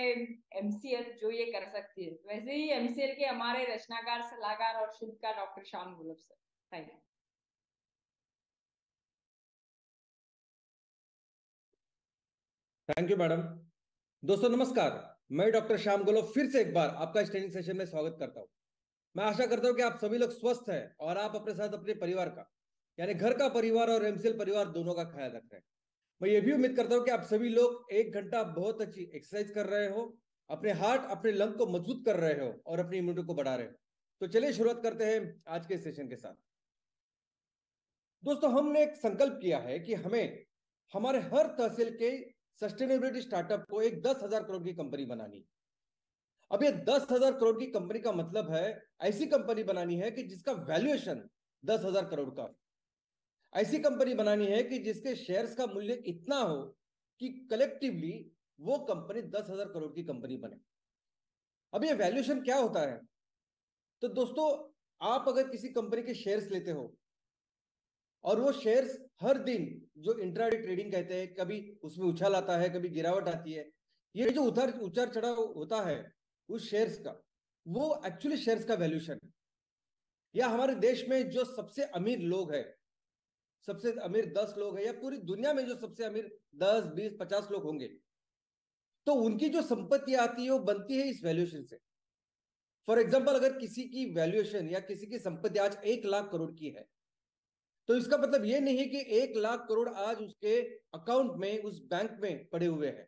MCL जो ये कर सकती है, वैसे ही एमसीएल के हमारे रचनाकार, सलाहकार और शिल्पकार doctor Shyam gulab sir. Thank you. Thank you madam. दोस्तों नमस्कार। मैं डॉक्टर श्याम गोलो फिर से एक बार आपका इस ट्रेनिंग सेशन में स्वागत करता हूं। मैं आशा करता हूं कि आप सभी लोग स्वस्थ हैं और आप अपने साथ अपने परिवार का, यानी घर का परिवार और एमसीएल परिवार दोनों का ख्याल रख रहे हैं। मैं ये भी उम्मीद करता हूं कि आप सभी लोग 1 घंटा बहुत अच्छी एक्सरसाइज कर रहे हो, अपने हार्ट अपने लंग को मजबूत कर रहे हो और अपनी इम्यूनिटी को बढ़ा रहे हो। तो चलिए शुरुआत करते हैं आज के सेशन के साथ। दोस्तों हमने एक संकल्प किया है कि हमें हमारे हर तहसील के सस्टेनेबिलिटी स्टार्टअप को एक 10,000 करोड़ की कंपनी बनानी। अब ये 10,000 करोड़ की कंपनी का मतलब है ऐसी कंपनी बनानी है कि जिसका वैल्यूएशन 10,000 करोड़ का, ऐसी कंपनी बनानी है कि जिसके शेयर्स का मूल्य इतना हो कि कलेक्टिवली वो कंपनी 10,000 करोड़ की कंपनी बने। अब ये वैल्यूएशन क्या होता है? तो दोस्तों, आप अगर किसी कंपनी के शेयर्स लेते हो और वो शेयर्स हर दिन, जो इंट्राडे ट्रेडिंग कहते हैं, कभी उसमें उछाल आता है, कभी गिरावट आती है, ये जो उतार उतार चढ़ाव होता है उस शेयर्स का, वो एक्चुअली शेयर्स का वैल्यूएशन है। या हमारे देश में जो सबसे अमीर लोग हैं, सबसे अमीर 10 लोग हैं, या पूरी दुनिया में जो सबसे अमीर 10, 20, 50 लोग होंगे, तो उनकी जो संपत्ति आती है वो बनती है इस वैल्यूएशन से। फॉर एग्जाम्पल, अगर किसी की वैल्यूएशन या किसी की संपत्ति आज 1 लाख करोड़ की है, तो इसका मतलब यह नहीं है कि 1 लाख करोड़ आज उसके अकाउंट में, उस बैंक में पड़े हुए हैं।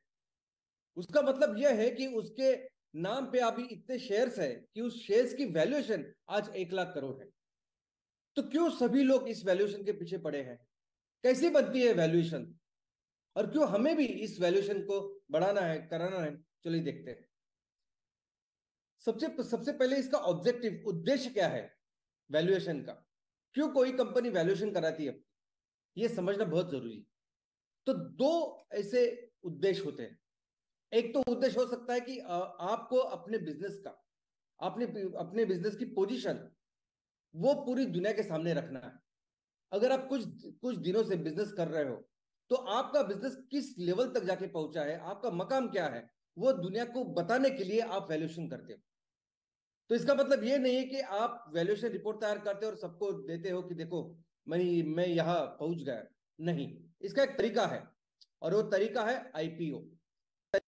उसका मतलब यह है कि उसके नाम पे अभी इतने शेयर्स है कि उस शेयर्स की वैल्यूएशन आज 1 लाख करोड़ है। तो क्यों सभी लोग इस वैल्यूएशन के पीछे पड़े हैं? कैसी बनती है वैल्यूएशन, और क्यों हमें भी इस वैल्यूएशन को बढ़ाना है, कराना है? चलिए देखते हैं। सबसे सबसे पहले इसका ऑब्जेक्टिव, उद्देश्य क्या है वैल्यूएशन का? क्यों कोई कंपनी वैल्यूएशन कराती है, ये समझना बहुत जरूरी है। तो दो ऐसे उद्देश्य होते हैं। एक तो उद्देश्य हो सकता है कि आपको अपने बिजनेस का, अपने अपने बिजनेस की पोजीशन वो पूरी दुनिया के सामने रखना है। अगर आप कुछ कुछ दिनों से बिजनेस कर रहे हो, तो आपका बिजनेस किस लेवल तक जाके पहुंचा है, आपका मकाम क्या है, वो दुनिया को बताने के लिए आप वैल्यूएशन करते हो। तो इसका मतलब ये नहीं है कि आप वैल्यूएशन रिपोर्ट तैयार करते हो और सबको देते हो कि देखो मैं यहां पहुंच गया। नहीं, इसका एक तरीका है, और वो तरीका है आईपीओ।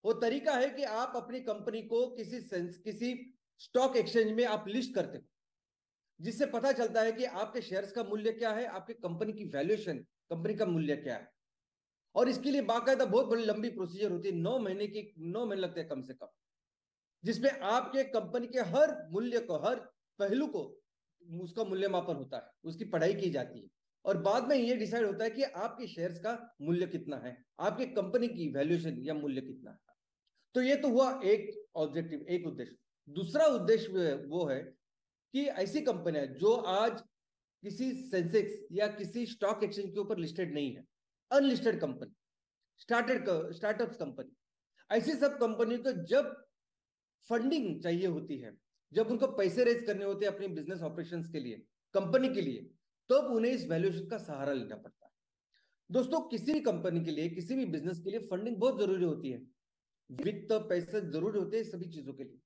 वो तरीका है कि आप अपनी कंपनी को किसी स्टॉक एक्सचेंज में आप लिस्ट करते हो, जिससे पता चलता है कि आपके शेयर्स का मूल्य क्या है, आपकी कंपनी की वैल्यूएशन, कंपनी का मूल्य क्या है। और इसके लिए बाकायदा बहुत बड़ी लंबी प्रोसीजर होती है, 9 महीने लगते हैं कम से कम, जिसमें आपके कंपनी के हर मूल्य को, हर पहलू को, उसका मूल्यमापन होता है, उसकी पढ़ाई की जाती है, और बाद में यह डिसाइड होता है कि आपके शेयर्स का मूल्य कितना है, आपकी कंपनी की वैल्यूएशन या मूल्य कितना है। तो ये तो हुआ एक ऑब्जेक्टिव, एक उद्देश्य। दूसरा उद्देश्य वो है कि ऐसी कंपनियां जो आज किसी सेंसेक्स या किसी स्टॉक एक्सचेंज के ऊपर लिस्टेड नहीं है, अनलिस्टेड कंपनी, स्टार्टअप्स कंपनी, ऐसी सब कंपनी को जब फंडिंग चाहिए होती है, जब उनको पैसे रेज करने होते हैं अपने बिजनेस ऑपरेशंस के लिए, कंपनी के लिए, तो उन्हें इस वैल्यूएशन का सहारा लेना पड़ता है। दोस्तों, किसी भी कंपनी के लिए, किसी भी बिजनेस के लिए फंडिंग बहुत जरूरी होती है। वित्त, पैसे जरूरी होते हैं सभी चीजों के लिए।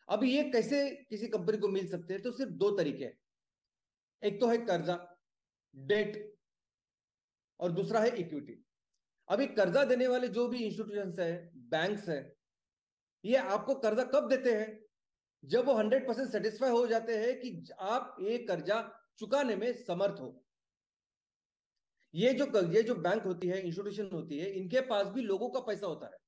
अब ये कैसे किसी कंपनी को मिल सकते हैं? तो सिर्फ दो तरीके हैं। एक तो है कर्जा, डेट, और दूसरा है इक्विटी। अभी कर्जा देने वाले जो भी इंस्टीट्यूशंस है, बैंक्स है, ये आपको कर्जा कब देते हैं? जब वो 100% सेटिस्फाई हो जाते हैं कि आप ये कर्जा चुकाने में समर्थ हो। ये जो बैंक होती है, इंस्टीट्यूशन होती है, इनके पास भी लोगों का पैसा होता है।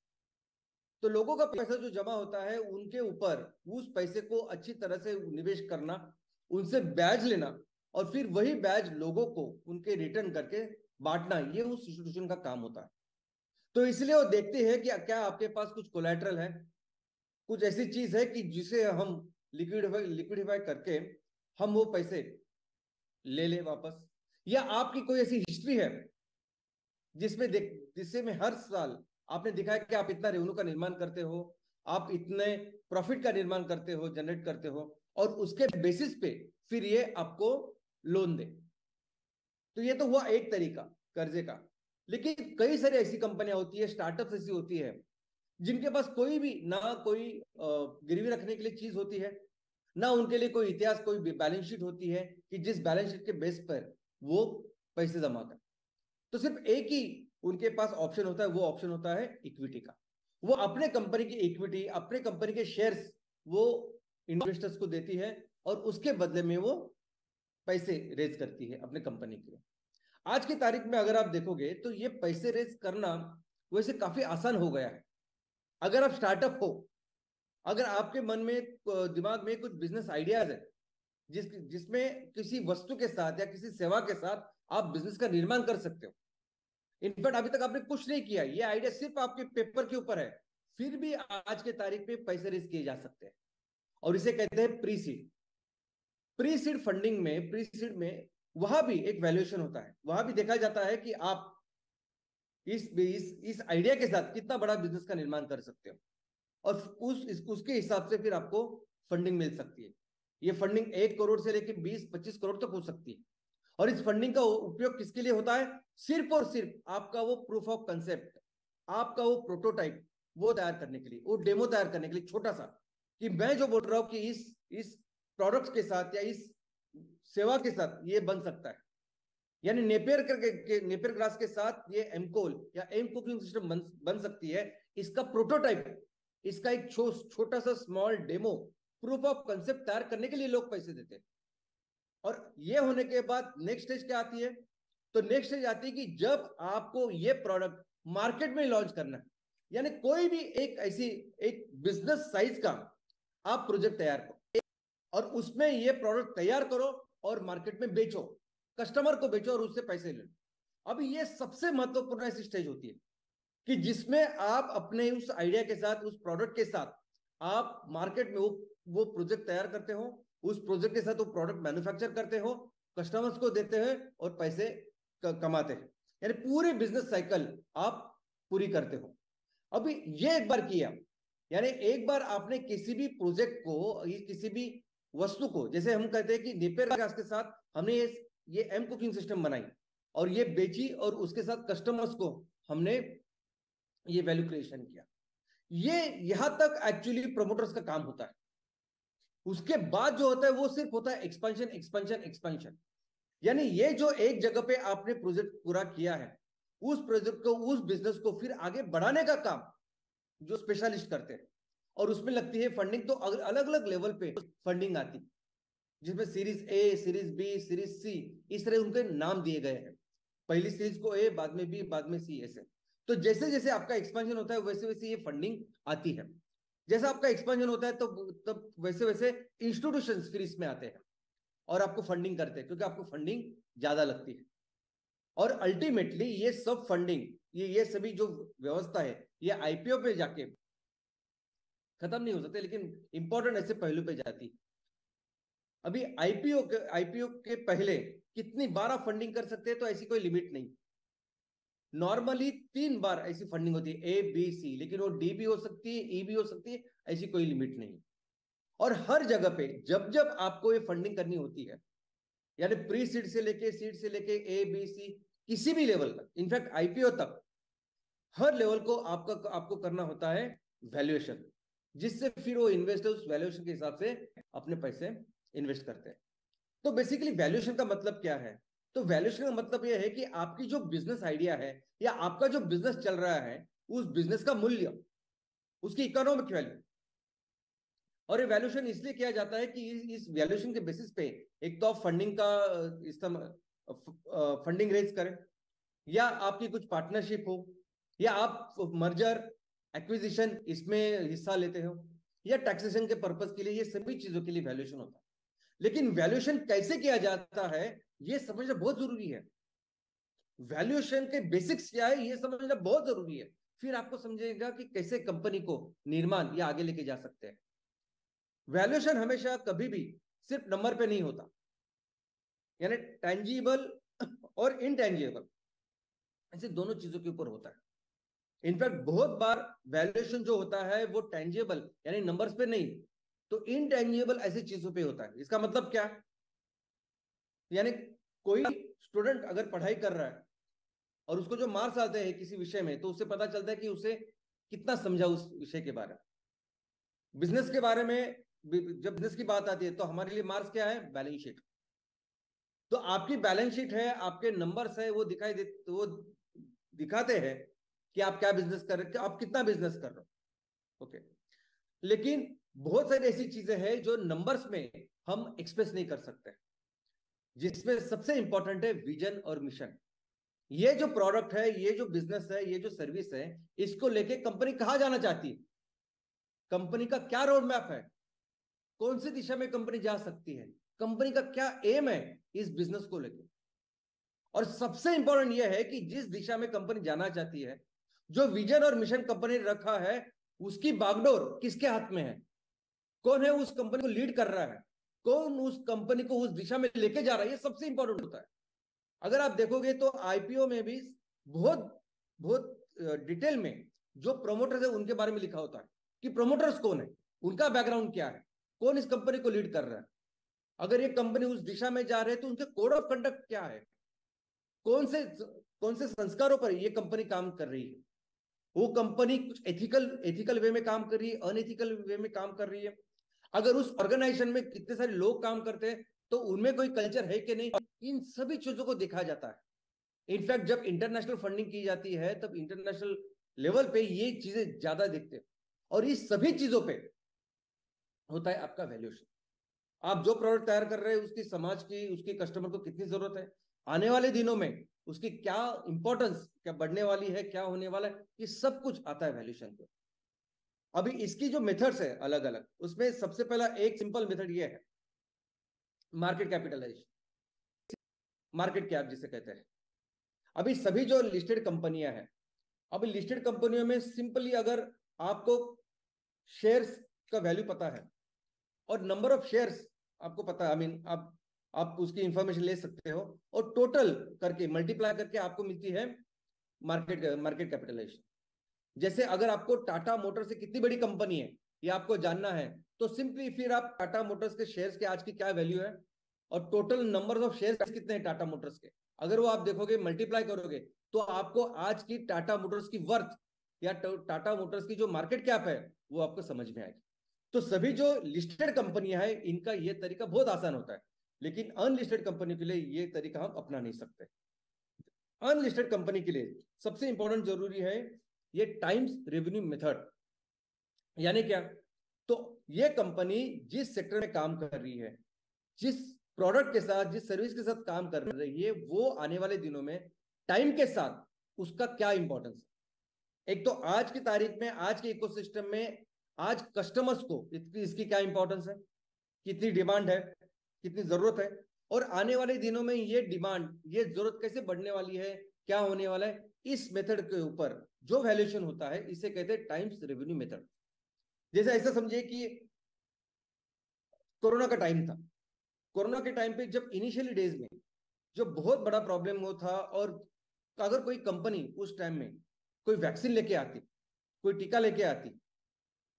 तो लोगों का पैसा जो जमा होता है, उनके ऊपर उस पैसे को अच्छी तरह से निवेश करना, उनसे ब्याज लेना, और फिर वही ब्याज लोगों को उनके रिटर्न करके बांटना, ये उस इंस्टीट्यूशन का काम होता है। तो इसलिए वो देखते हैं कि क्या आपके पास कुछ कोलैटरल है, कुछ ऐसी चीज है कि जिसे हम लिक्विडिफाई करके हम वो पैसे ले ले वापस, या आपकी कोई ऐसी हिस्ट्री है जिसमें देख जिससे में हर साल आपने दिखाया कि आप इतना रेवेन्यू का निर्माण करते हो, आप इतने प्रॉफिट का निर्माण करते हो, जनरेट करते हो, और उसके बेसिस पे फिर ये आपको लोन दे। तो ये तो हुआ एक तरीका कर्जे का। लेकिन कई सारी ऐसी कंपनियां होती है, स्टार्टअप्स ऐसी होती है, जिनके पास कोई भी ना कोई गिरवी रखने के लिए चीज होती है, ना उनके लिए कोई इतिहास, कोई बैलेंस शीट होती है कि जिस बैलेंस शीट के बेस पर वो पैसे जमा कर। तो सिर्फ एक ही उनके पास ऑप्शन होता है, वो ऑप्शन होता है इक्विटी का। वो अपने कंपनी की इक्विटी, अपने कंपनी के शेयर्स वो इन्वेस्टर्स को देती है और उसके बदले में वो पैसे रेज करती है अपने कंपनी के लिए। आज की तारीख में अगर आप देखोगे तो ये पैसे रेज करना वैसे काफी आसान हो गया है। अगर आप स्टार्टअप हो, अगर आपके मन में दिमाग में कुछ बिजनेस आइडियाज है जिसमें किसी वस्तु के साथ या किसी सेवा के साथ आप बिजनेस का निर्माण कर सकते हो। इनफैक्ट अभी तक आपने कुछ नहीं किया, ये आइडिया सिर्फ आपके पेपर के ऊपर है, फिर भी आज के तारीख में पैसे रेज किए जा सकते हैं। और इसे कहते हैं pre seed. Pre seed funding में, प्री सीड में वहां भी एक वैल्यूएशन होता है, वहां भी देखा जाता है कि आप इस आइडिया के साथ कितना बड़ा बिजनेस का निर्माण कर सकते हो, और उसके हिसाब से फिर आपको फंडिंग मिल सकती है। ये फंडिंग 1 करोड़ से लेकर 20-25 करोड़ तक हो सकती है। और इस फंडिंग का उपयोग किसके लिए होता है? सिर्फ और सिर्फ आपका वो प्रूफ ऑफ कंसेप्ट, आपका वो प्रोटोटाइप वो तैयार करने के लिए, वो डेमो तैयार करने के लिए, छोटा सा, कि मैं जो बोल रहा हूं कि इस प्रोडक्ट के साथ या इस सेवा के साथ ये बन सकता है। यानी नेपियर ग्रास के साथ ये एमकोल या एम कुकिंग सिस्टम बन सकती है। इसका प्रोटोटाइप, इसका एक छोटा सा small demo, proof of concept तैयार करने के लिए लोग पैसे देते हैं। और ये होने के बाद नेक्स्ट स्टेज क्या आती है? तो नेक्स्ट स्टेज आती है कि जब आपको ये प्रोडक्ट मार्केट में लॉन्च करना है, यानी कोई भी एक ऐसी एक बिजनेस साइज का आप प्रोजेक्ट तैयार करो और उसमें ये प्रोडक्ट तैयार करो और मार्केट में बेचो, कस्टमर को बेचो और उससे पैसे ले लो। अभी ये सबसे महत्वपूर्ण ऐसी स्टेज होती है कि जिसमें आप अपने उस आइडिया के साथ, उस प्रोडक्ट के साथ आप मार्केट में वो प्रोजेक्ट तैयार करते हो, उस प्रोजेक्ट के साथ वो प्रोडक्ट मैन्युफैक्चर करते हो, कस्टमर्स को देते हैं और पैसे कमाते हैं। यानी पूरे बिजनेस साइकिल आप पूरी करते हो। अभी ये एक बार किया, यानी एक बार आपने किसी भी प्रोजेक्ट को, किसी भी वस्तु को, जैसे हम कहते हैं कि नेपियर ग्रास के साथ हमने ये एम कुकिंग सिस्टम बनाई और ये बेची और उसके साथ कस्टमर्स को हमने ये वैल्यू क्रिएशन किया। ये यहां तक एक्चुअली प्रमोटर्स का काम होता है। उसके बाद जो होता है वो सिर्फ होता है एक्सपेंशन, एक्सपेंशन, एक्सपेंशन। यानी ये जो एक जगह पे आपने प्रोजेक्ट पूरा किया है, उस प्रोजेक्ट को, उस बिजनेस को फिर आगे बढ़ाने का काम जो स्पेशलिस्ट करते हैं। और उसमें लगती है फंडिंग। तो अलग अलग लेवल पे फंडिंग आती, जिसमें series A, series B, series C, इस तरह उनके नाम दिए गए हैं। पहली सीरीज को ए, बाद में बी, बाद में सी, ऐसे। तो जैसे जैसे आपका एक्सपेंशन होता है वैसे वैसे ये फंडिंग आती है। जैसा आपका एक्सपेंशन होता है तो तब वैसे वैसे इंस्टीट्यूशंस फिर इसमें आते हैं और आपको फंडिंग करते हैं, क्योंकि आपको फंडिंग ज्यादा लगती है। और अल्टीमेटली ये सब फंडिंग, ये सभी जो व्यवस्था है, ये आईपीओ पे जाके खत्म नहीं हो सकते, लेकिन इंपॉर्टेंट ऐसे पहलू पे जाती। अभी आईपीओ के पहले कितनी बार आप फंडिंग कर सकते हैं, तो ऐसी कोई लिमिट नहीं। नॉर्मली 3 बार ऐसी फंडिंग होती है, ए, बी, सी, लेकिन वो डी भी हो सकती है, ई भी हो सकती है, ऐसी कोई लिमिट नहीं। और हर जगह पे जब जब आपको ये फंडिंग करनी होती है, यानी प्री सीड से लेके, सीड से लेके ए, बी, सी, किसी भी लेवल तक, इनफैक्ट आईपीओ तक, हर लेवल को आपको करना होता है वैल्यूएशन, जिससे फिर वो इन्वेस्टर्स वैल्यूएशन के हिसाब से अपने पैसे इन्वेस्ट करते हैं। तो बेसिकली वैल्यूएशन का मतलब क्या है? तो वैल्यूएशन का मतलब यह है कि आपकी जो बिजनेस आइडिया है या आपका जो बिजनेस चल रहा है, उस बिजनेस का मूल्य, उसकी इकोनॉमिक वैल्यू। और ये वैल्यूएशन इसलिए किया जाता है कि इस वैल्यूएशन के बेसिस पे एक तो आप फंडिंग का फंडिंग रेज करें, या आपकी कुछ पार्टनरशिप हो, या आप मर्जर एक्विजिशन इसमें हिस्सा लेते हो, या टैक्सेशन के पर्पस के लिए, ये सभी चीजों के लिए वैल्यूएशन होता है। लेकिन वैल्यूएशन कैसे किया जाता है ये समझना बहुत जरूरी है। वैल्यूएशन के बेसिक्स क्या है ये समझना बहुत जरूरी है, फिर आपको समझेगा कि कैसे कंपनी को निर्माण या आगे लेके जा सकते हैं। वैल्यूएशन हमेशा कभी भी सिर्फ नंबर पे नहीं होता, यानी टैंजिबल और इनटैंजिबल, ऐसे दोनों चीजों के ऊपर होता है। इनफैक्ट बहुत बार वैल्यूएशन जो होता है वो टेंजिबल यानी नंबर्स पे नहीं, तो इनटेंजिबल ऐसी चीजों पे होता है। इसका मतलब क्या? यानी कोई स्टूडेंट अगर पढ़ाई कर रहा है और उसको जो मार्क्स आते हैं किसी विषय में, तो उससे पता चलता है कि उसे कितना समझा उस विषय के बारे में। बिजनेस के बारे में जब बिजनेस की बात आती है तो हमारे लिए मार्क्स क्या है? Balance sheet. तो आपकी बैलेंस शीट है, आपके नंबर्स है, वो दिखाई दे, वो दिखाते हैं कि आप क्या बिजनेस कर रहे हो, आप कितना बिजनेस कर रहे हो। ओके, लेकिन बहुत सारी ऐसी चीजें हैं जो नंबर्स में हम एक्सप्रेस नहीं कर सकते, जिसमें सबसे इंपॉर्टेंट है विजन और मिशन। ये जो प्रोडक्ट है, ये जो बिजनेस है, ये जो सर्विस है, इसको लेके कंपनी कहां जाना चाहती है, कंपनी का क्या रोड मैप है, कौन सी दिशा में कंपनी जा सकती है, कंपनी का क्या एम है इस बिजनेस को लेकर। और सबसे इंपॉर्टेंट यह है कि जिस दिशा में कंपनी जाना चाहती है, जो विजन और मिशन कंपनी ने रखा है, उसकी बागडोर किसके हाथ में है, कौन है उस कंपनी को लीड कर रहा है, कौन उस कंपनी को उस दिशा में लेके जा रहा है, ये सबसे इंपॉर्टेंट होता है। अगर आप देखोगे तो आईपीओ में भी बहुत बहुत डिटेल में जो प्रोमोटर्स है उनके बारे में लिखा होता है कि प्रोमोटर्स कौन है, उनका बैकग्राउंड क्या है, कौन इस कंपनी को लीड कर रहा है, अगर ये कंपनी उस दिशा में जा रहे है तो उनके कोड ऑफ कंडक्ट क्या है, कौन से संस्कारों पर ये कंपनी काम कर रही है, वो कंपनी कुछ एथिकल वे में काम कर रही है, अनएथिकल वे में काम कर रही है, अगर उस ऑर्गेनाइजेशन में कितने सारे लोग काम करते हैं तो उनमें कोई कल्चर है कि नहीं, इन सभी चीजों को देखा जाता है। इनफैक्ट जब इंटरनेशनल फंडिंग की जाती है तब इंटरनेशनल लेवल पे ये चीजें ज्यादा देखते हैं। और इस सभी चीजों पे होता है आपका वैल्यूएशन। आप जो प्रोडक्ट तैयार कर रहे हैं उसकी समाज की, उसके कस्टमर को कितनी जरूरत है, आने वाले दिनों में उसकी क्या इंपॉर्टेंस, क्या बढ़ने वाली है, क्या होने वाला है, ये सब कुछ आता है वैल्यूएशन पे। अभी इसकी जो मेथड्स है अलग अलग, उसमें सबसे पहला एक सिंपल मेथड ये है मार्केट कैपिटलाइजेशन, मार्केट कैप जिसे कहते हैं। अभी सभी जो लिस्टेड कंपनियां हैं, अभी लिस्टेड कंपनियों में सिंपली अगर आपको शेयर्स का वैल्यू पता है और नंबर ऑफ शेयर्स आपको पता है, आई मीन आप उसकी इंफॉर्मेशन ले सकते हो और टोटल करके मल्टीप्लाई करके आपको मिलती है मार्केट कैपिटलाइजेशन। जैसे अगर आपको टाटा मोटर्स से कितनी बड़ी कंपनी है ये आपको जानना है, तो सिंपली फिर आप टाटा मोटर्स के शेयर्स के आज की क्या वैल्यू है और टोटल नंबर ऑफ शेयर्स कितने हैं टाटा मोटर्स के, अगर वो आप देखोगे मल्टीप्लाई करोगे तो आपको आज की टाटा मोटर्स की वर्थ या टाटा मोटर्स की जो मार्केट कैप है वो आपको समझ में आएगी। तो सभी जो लिस्टेड कंपनियां हैं इनका ये तरीका बहुत आसान होता है, लेकिन अनलिस्टेड कंपनी के लिए ये तरीका हम अपना नहीं सकते। अनलिस्टेड कंपनी के लिए सबसे इंपॉर्टेंट जरूरी है ये टाइम्स रेवेन्यू मेथड। यानी क्या? तो ये कंपनी जिस सेक्टर में काम कर रही है, जिस प्रोडक्ट के साथ, जिस सर्विस के साथ काम कर रही है, वो आने वाले दिनों में टाइम के साथ उसका क्या इंपॉर्टेंस है। एक तो आज की तारीख में, आज के इकोसिस्टम में, आज कस्टमर्स को इसकी क्या इंपॉर्टेंस है, कितनी डिमांड है, कितनी जरूरत है, और आने वाले दिनों में ये डिमांड, ये जरूरत कैसे बढ़ने वाली है, क्या होने वाला है, इस मेथड के ऊपर जो वैल्यूएशन होता है इसे कहते हैं टाइम्स रेवेन्यू मेथड। जैसे ऐसा समझिए कि कोरोना का टाइम था, कोरोना के टाइम पे जब इनिशियली डेज में जो बहुत बड़ा प्रॉब्लम वो था, और अगर कोई कंपनी उस टाइम में कोई वैक्सीन लेके आती, कोई टीका लेके आती,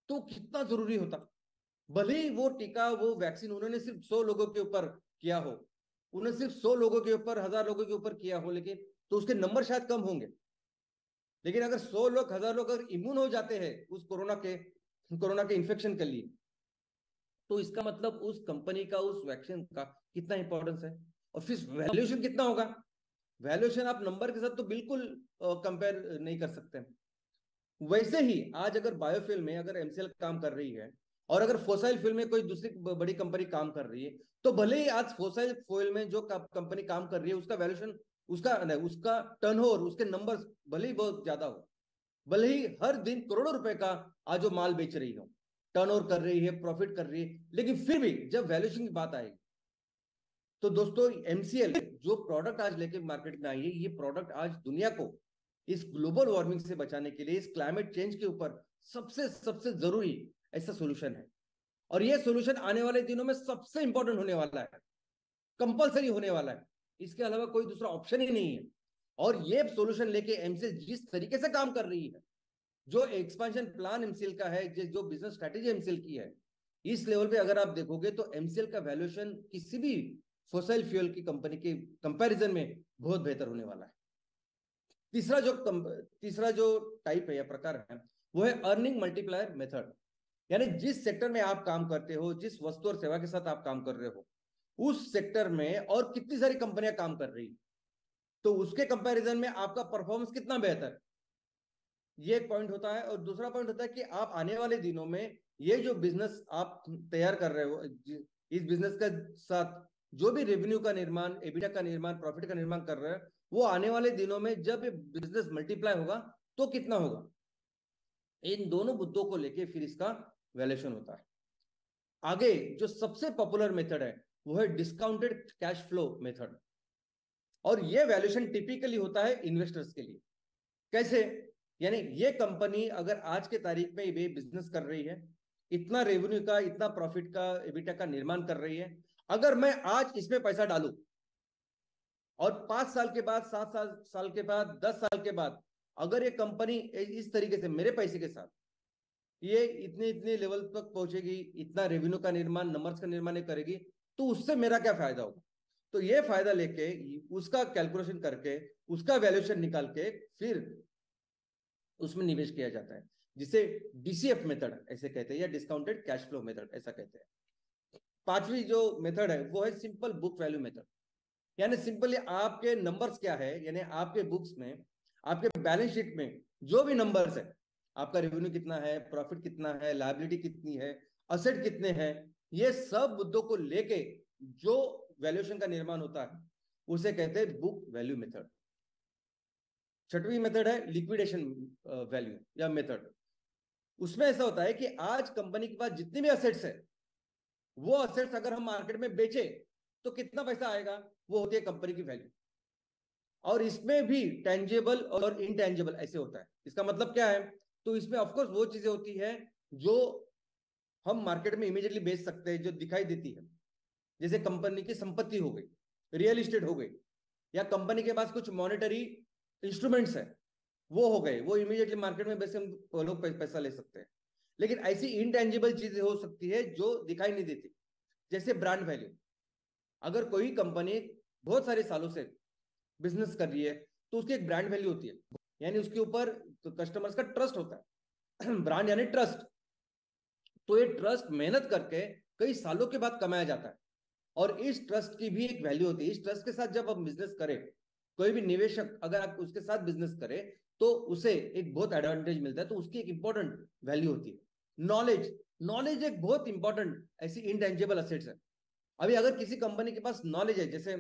तो कितना जरूरी होता। भले ही वो टीका, वो वैक्सीन उन्होंने सिर्फ 100 लोगों के ऊपर किया हो, उन्होंने सिर्फ 100 लोगों के ऊपर, 1000 लोगों के ऊपर किया हो, लेकिन तो उसके नंबर शायद कम होंगे, लेकिन अगर 100 लोग, 1000 लोग अगर इम्यून हो जाते हैं उस कोरोना के इन्फेक्शन के लिए, तो इसका मतलब उस कंपनी का, उस वैक्सीन का कितना इंपॉर्टेंस है, और फिर वैल्यूएशन कितना होगा। वैल्यूएशन आप नंबर के साथ तो बिल्कुल कंपेयर नहीं कर सकते। वैसे ही आज अगर बायोफिल में अगर एमसीएल काम कर रही है और अगर फोसाइल फ्यूल में कोई दूसरी बड़ी कंपनी काम कर रही है, तो भले ही आज फोसाइल फ्यूल में जो कंपनी काम कर रही है उसका वैल्यूएशन, उसका टर्नओवर, उसके नंबर्स भले ही बहुत ज्यादा हो, भले ही हर दिन करोड़ों रुपए का आज वो माल बेच रही हो, टर्नओवर कर रही है, प्रॉफिट कर रही है, लेकिन फिर भी जब वैल्यूएशन की बात आएगी तो दोस्तों एमसीएल जो प्रोडक्ट आज लेके मार्केट में आई है, ये प्रोडक्ट आज दुनिया को इस ग्लोबल वार्मिंग से बचाने के लिए, इस क्लाइमेट चेंज के ऊपर सबसे सबसे जरूरी ऐसा सोल्यूशन है। और ये सोल्यूशन आने वाले दिनों में सबसे इंपॉर्टेंट होने वाला है, कंपलसरी होने वाला है, इसके अलावा कोई दूसरा ऑप्शन ही नहीं है। और ये सोल्यूशन लेके एमसीएल जिस तरीके से काम कर रही है, जो एक्सपेंशन प्लान एमसीएल का है, जो बिजनेस स्ट्रेटेजी एमसीएल की है, इस लेवल पे अगर आप देखोगे तो एमसीएल का वैल्यूएशन किसी भी फोसिल फ्यूल की कंपनी के कंपैरिजन में बहुत बेहतर होने वाला है। तीसरा जो टाइप है या प्रकार है वो है अर्निंग मल्टीप्लायर मेथड। यानी जिस सेक्टर में आप काम करते हो, जिस वस्तु और सेवा के साथ आप काम कर रहे हो, उस सेक्टर में और कितनी सारी कंपनियां काम कर रही, तो उसके कंपैरिजन में आपका परफॉर्मेंस कितना बेहतर है, ये एक पॉइंट होता है। और दूसरा पॉइंट होता है कि आप आने वाले दिनों में ये जो बिजनेस आप तैयार कर रहे हो, इस बिजनेस के साथ जो भी रेवेन्यू का निर्माण, एबिटा का निर्माण, प्रॉफिट का निर्माण कर रहे हैं, वो आने वाले दिनों में जब ये बिजनेस मल्टीप्लाई होगा तो कितना होगा। इन दोनों मुद्दों को लेके फिर इसका वैल्यूएशन होता है। आगे जो सबसे पॉपुलर मेथड है वो है डिस्काउंटेड कैश फ्लो मेथड। और ये वैल्यूएशन टिपिकली होता है इन्वेस्टर्स के लिए। कैसे? यानी ये कंपनी अगर आज के तारीख में ये बिजनेस कर रही है, इतना रेवेन्यू का, इतना प्रॉफिट का, एबिटा का निर्माण कर रही है, अगर मैं आज इसमें पैसा डालूं और 5 साल के बाद, 7 साल के बाद, 10 साल के बाद अगर ये कंपनी इस तरीके से मेरे पैसे के साथ ये इतने इतने लेवल तक पहुंचेगी, इतना रेवेन्यू का निर्माण, नंबर्स का निर्माण करेगी, तो उससे मेरा क्या फायदा होगा। तो ये फायदा लेके उसका कैलकुलेशन करके उसका वैल्यूएशन निकाल के फिर उसमें निवेश किया जाता है, जिसे डीसीएफ मेथड ऐसे कहते हैं, या डिस्काउंटेड कैश फ्लो मेथड ऐसा कहते हैं। पांचवी जो मेथड है वो है सिंपल बुक वैल्यू मेथड। यानी सिंपली आपके नंबर्स क्या है, यानी आपके बुक्स में, आपके बैलेंस शीट में जो भी नंबर्स है, आपका रेवेन्यू कितना है, प्रॉफिट कितना है, लायबिलिटी कितनी है, असेट कितने हैं, ये सब मुद्दों को लेके जो वैल्यूएशन का निर्माण होता है उसे कहते हैं बुक वैल्यू मेथड। छठवीं मेथड है लिक्विडेशन वैल्यू या मेथड। उसमें ऐसा होता है कि आज कंपनी के पास जितने भी असेट्स है, वो असेट्स अगर हम मार्केट में बेचे तो कितना पैसा आएगा, वो होती है कंपनी की वैल्यू। और इसमें भी टेंजेबल और इनटेंजेबल ऐसे होता है। इसका मतलब क्या है? तो इसमें ऑफकोर्स वो चीजें होती है जो हम मार्केट में इमीडिएटली बेच सकते हैं, जो दिखाई देती है, जैसे कंपनी की संपत्ति हो गई, रियल एस्टेट हो गई, या कंपनी के पास कुछ मॉनेटरी इंस्ट्रूमेंट्स है वो हो गए, वो इमीडिएटली मार्केट में बेच के हम लोग पैसा ले सकते हैं। लेकिन ऐसी इनटेंजिबल चीजें हो सकती है जो दिखाई नहीं देती, जैसे ब्रांड वैल्यू। अगर कोई कंपनी बहुत सारे सालों से बिजनेस कर रही है तो उसकी एक ब्रांड वैल्यू होती है, यानी उसके ऊपर कस्टमर्स का ट्रस्ट होता है। ब्रांड यानी ट्रस्ट। तो ये ट्रस्ट मेहनत करके कई सालों के बाद कमाया जाता है, और इस ट्रस्ट की भी एक वैल्यू होती है। इस ट्रस्ट के साथ जब आप बिजनेस करें, कोई भी निवेशक अगर आप उसके साथ बिजनेस करे तो उसे एक बहुत एडवांटेज मिलता है, तो उसकी एक इंपॉर्टेंट वैल्यू होती है। नॉलेज, नॉलेज एक बहुत इंपॉर्टेंट ऐसी इंटेंजिबल असेट्स है। अभी अगर किसी कंपनी के पास नॉलेज है, जैसे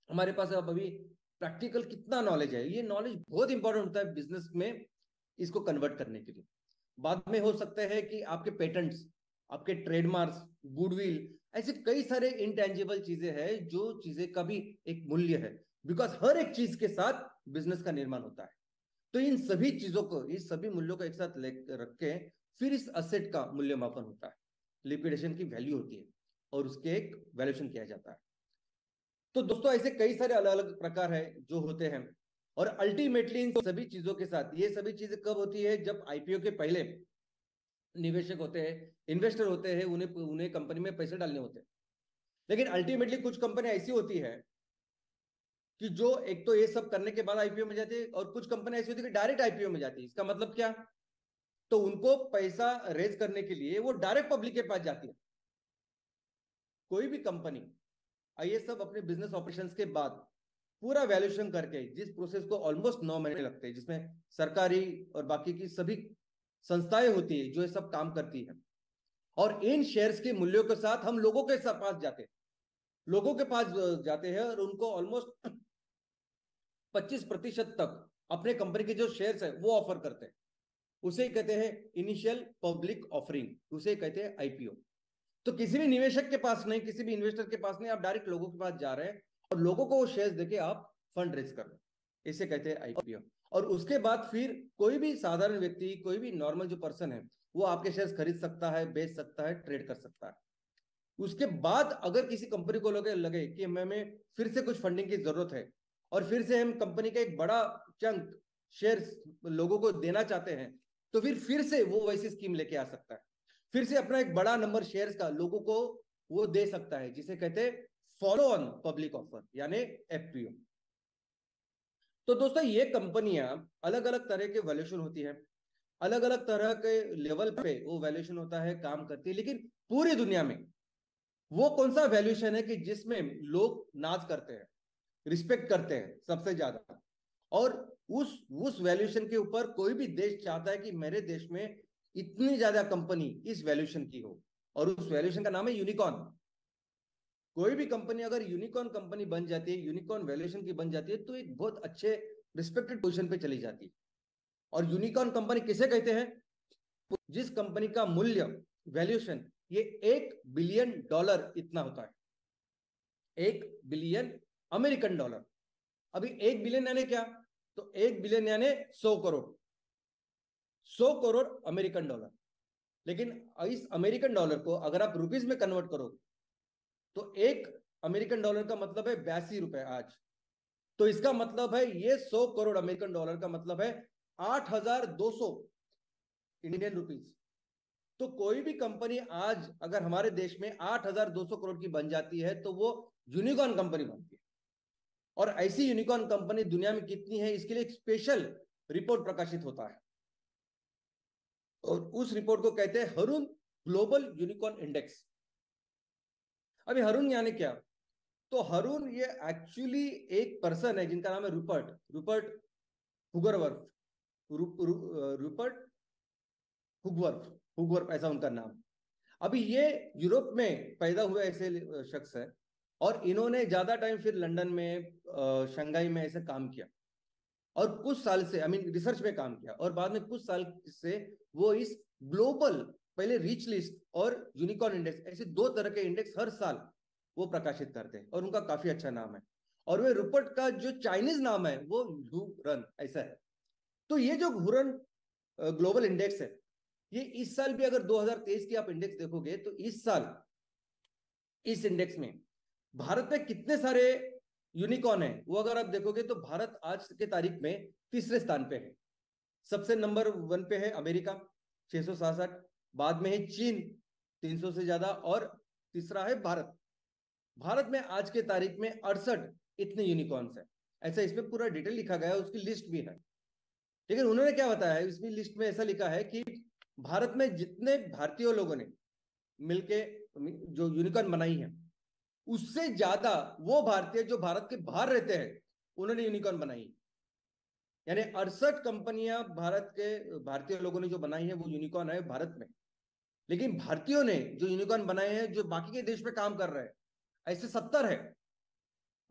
हमारे पास अब अभी प्रैक्टिकल कितना नॉलेज है, ये नॉलेज बहुत इंपॉर्टेंट होता है बिजनेस में इसको कन्वर्ट करने के लिए। बाद में हो सकता है कि आपके पेटेंट्स, आपके ट्रेडमार्क्स, गुडविल, ऐसे कई सारे इंटेंजिबल चीजें हैं जो चीजें का भी एक मूल्य है, बिकॉज हर एक चीज के साथ बिजनेस का निर्माण होता है। तो इन सभी चीजों को, इस सभी मूल्यों को एक साथ रख के फिर इस असेट का मूल्यमापन होता है, लिक्विडेशन की वैल्यू होती है, और उसके एक वैल्यूएशन किया जाता है। तो दोस्तों ऐसे कई सारे अलग अलग प्रकार है जो होते हैं। और अल्टीमेटली इन सभी चीजों के साथ, ये सभी चीजें कब होती है? जब आईपीओ के पहले निवेशक होते हैं, इन्वेस्टर होते हैं, उन्हें उन्हें कंपनी में पैसे डालने होते हैं। लेकिन अल्टीमेटली कुछ कंपनी ऐसी होती है कि जो एक तो ये सब करने के बाद आईपीओ में जाती है, और कुछ कंपनी ऐसी होती है कि डायरेक्ट आईपीओ में जाती है। इसका मतलब क्या? तो उनको पैसा रेज करने के लिए वो डायरेक्ट पब्लिक के पास जाती है। कोई भी कंपनी, ये सब अपने बिजनेस ऑपरेशंस के बाद पूरा वैल्यूएशन करके, जिस प्रोसेस को ऑलमोस्ट 9 महीने लगते हैं, जिसमें सरकारी और बाकी की सभी संस्थाएं होती है जो ये सब काम करती है, और इन शेयर्स के मूल्यों के साथ हम लोगों के पास जाते हैं, लोगों के पास जाते हैं और उनको ऑलमोस्ट 25% तक अपने कंपनी के जो शेयर्स है वो ऑफर करते हैं। उसे कहते हैं इनिशियल पब्लिक ऑफरिंग, उसे कहते हैं आईपीओ। तो किसी भी निवेशक के पास नहीं, किसी भी इन्वेस्टर के पास नहीं, आप डायरेक्ट लोगों के पास जा रहे हैं और लोगों को वो शेयर्स देके आप फंड रेज कर रहे हैं, इसे कहते हैं आईपीओ। और उसके बाद फिर कोई भी साधारण व्यक्ति, कोई भी नॉर्मल जो पर्सन है, वो आपके शेयर्स खरीद सकता है, बेच सकता है, ट्रेड कर सकता है। उसके बाद अगर किसी कंपनी को लगे कि हमें फिर से कुछ फंडिंग की जरूरत है और फिर से हम कंपनी का एक बड़ा चंक शेयर्स लोगों को देना चाहते हैं, तो फिर से वो वैसी स्कीम लेके आ सकता है, फिर से अपना एक बड़ा नंबर शेयर्स का लोगों को वो दे सकता है, जिसे कहते हैं फॉलो ऑन पब्लिक ऑफर यानी एफपीओ। तो दोस्तों ये कंपनियां अलग अलग तरह के वैल्यूएशन होती है। अलग अलग तरह के लेवल पे वो वैल्यूएशन होता है, काम करती है, लेकिन पूरी दुनिया में वो कौन सा वैल्यूएशन है कि जिसमें लोग नाज करते हैं, रिस्पेक्ट करते हैं सबसे ज्यादा, और उस वैल्यूएशन के ऊपर कोई भी देश चाहता है कि मेरे देश में इतनी ज्यादा कंपनी इस वैल्यूएशन की हो, और उस वैल्यूएशन का नाम है यूनिकॉर्न। कोई भी कंपनी अगर यूनिकॉर्न कंपनी बन जाती है, यूनिकॉर्न वैल्यूएशन की बन जाती है, तो एक बहुत अच्छे रिस्पेक्टेड पोजीशन पे चली जाती है। और यूनिकॉर्न कंपनी किसे कहते हैं? जिस कंपनी का मूल्य, वैल्यूएशन, ये $1 बिलियन इतना होता है, $1 बिलियन। अभी 1 बिलियन यानी क्या? तो 1 बिलियन यानी 100 करोड़, $100 करोड़। लेकिन इस अमेरिकन डॉलर को अगर आप रुपीज में कन्वर्ट करो तो $1 का मतलब है 82 रुपए आज। तो इसका मतलब है ये $100 करोड़ का मतलब है 8,200 इंडियन रुपीज। तो कोई भी कंपनी आज अगर हमारे देश में 8,200 करोड़ की बन जाती है तो वो यूनिकॉर्न कंपनी बनती है। और ऐसी यूनिकॉर्न कंपनी दुनिया में कितनी है, इसके लिए एक स्पेशल रिपोर्ट प्रकाशित होता है, और उस रिपोर्ट को कहते हैं हरून ग्लोबल यूनिकॉर्न इंडेक्स। अभी हरून यानी क्या? तो हरून ये एक्चुअली एक पर्सन है जिनका नाम है रूपर्ट रूपर्ट हुगरवर्थ, रूपर्ट हुगवर्थ हुगवर्थ ऐसा उनका नाम। अभी ये यूरोप में पैदा हुए ऐसे शख्स है, और इन्होंने ज्यादा टाइम फिर लंदन में, शंघाई में ऐसे काम किया, और कुछ साल से, आई मीन रिसर्च में काम किया, और बाद में कुछ साल से वो इस ग्लोबल, पहले रिच लिस्ट और यूनिकॉर्न इंडेक्स, ऐसे दो तरह के इंडेक्स हर साल वो प्रकाशित करते हैं, और उनका काफी अच्छा नाम है। और वे रूपर्ट का जो चाइनीज नाम है वो हुरन ऐसा है। तो ये जो हुरन ग्लोबल इंडेक्स है, ये इस साल भी अगर 2023 की आप इंडेक्स देखोगे तो इस साल इस इंडेक्स में भारत में कितने सारे यूनिकॉर्न है वो अगर आप देखोगे तो भारत आज के तारीख में तीसरे स्थान पे है। सबसे नंबर 1 पे है अमेरिका 667, बाद में है चीन 300 से ज्यादा, और तीसरा है भारत। भारत में आज के तारीख में 68 इतने यूनिकॉर्न्स है। ऐसा इसमें पूरा डिटेल लिखा गया है, उसकी लिस्ट भी है। लेकिन उन्होंने क्या बताया है, इसमें लिस्ट में ऐसा लिखा है कि भारत में जितने भारतीय लोगों ने मिलके जो यूनिकॉर्न बनाई है, उससे ज्यादा वो भारतीय जो भारत के बाहर रहते हैं उन्होंने यूनिकॉर्न बनाई। यानी 68 कंपनियां भारत के भारतीय लोगों ने जो बनाई है वो यूनिकॉर्न है भारत में। लेकिन भारतीयों ने जो यूनिकॉर्न बनाए हैं जो बाकी के देश में काम कर रहे हैं, ऐसे 70 है।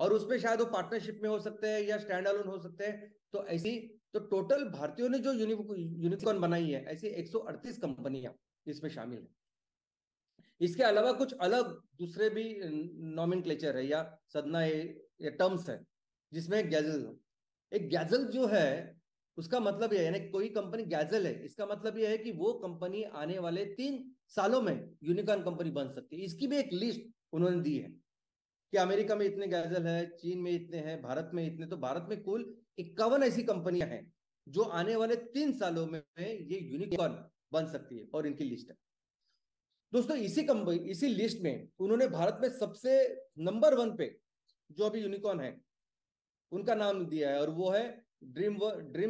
और उसमें शायद वो पार्टनरशिप में हो सकते हैं या स्टैंड अलोन हो सकते हैं। तो ऐसी, तो टोटल भारतीयों ने जो यूनिकॉर्न बनाई है, ऐसी 138 कंपनियां इसमें शामिल है। इसके अलावा कुछ अलग दूसरे भी नॉमेनक्लेचर है या सदना या टर्म्स है, जिसमें गैजल, एक गैजल जो है उसका मतलब यह है, यानी कोई कंपनी गैजल है, इसका मतलब यह है कि वो कंपनी आने वाले 3 सालों में यूनिकॉर्न कंपनी बन सकती है। इसकी भी एक लिस्ट उन्होंने दी है कि अमेरिका में इतने गैजल है, चीन में इतने हैं, भारत में इतने। तो भारत में कुल 51 ऐसी कंपनियां हैं जो आने वाले 3 सालों में ये यूनिकॉर्न बन सकती है, और इनकी लिस्ट है। दोस्तों इसी लिस्ट में उन्होंने भारत में सबसे नंबर 1 पे जो अभी यूनिकॉर्न है उनका नाम दिया है, और वो है ड्रीम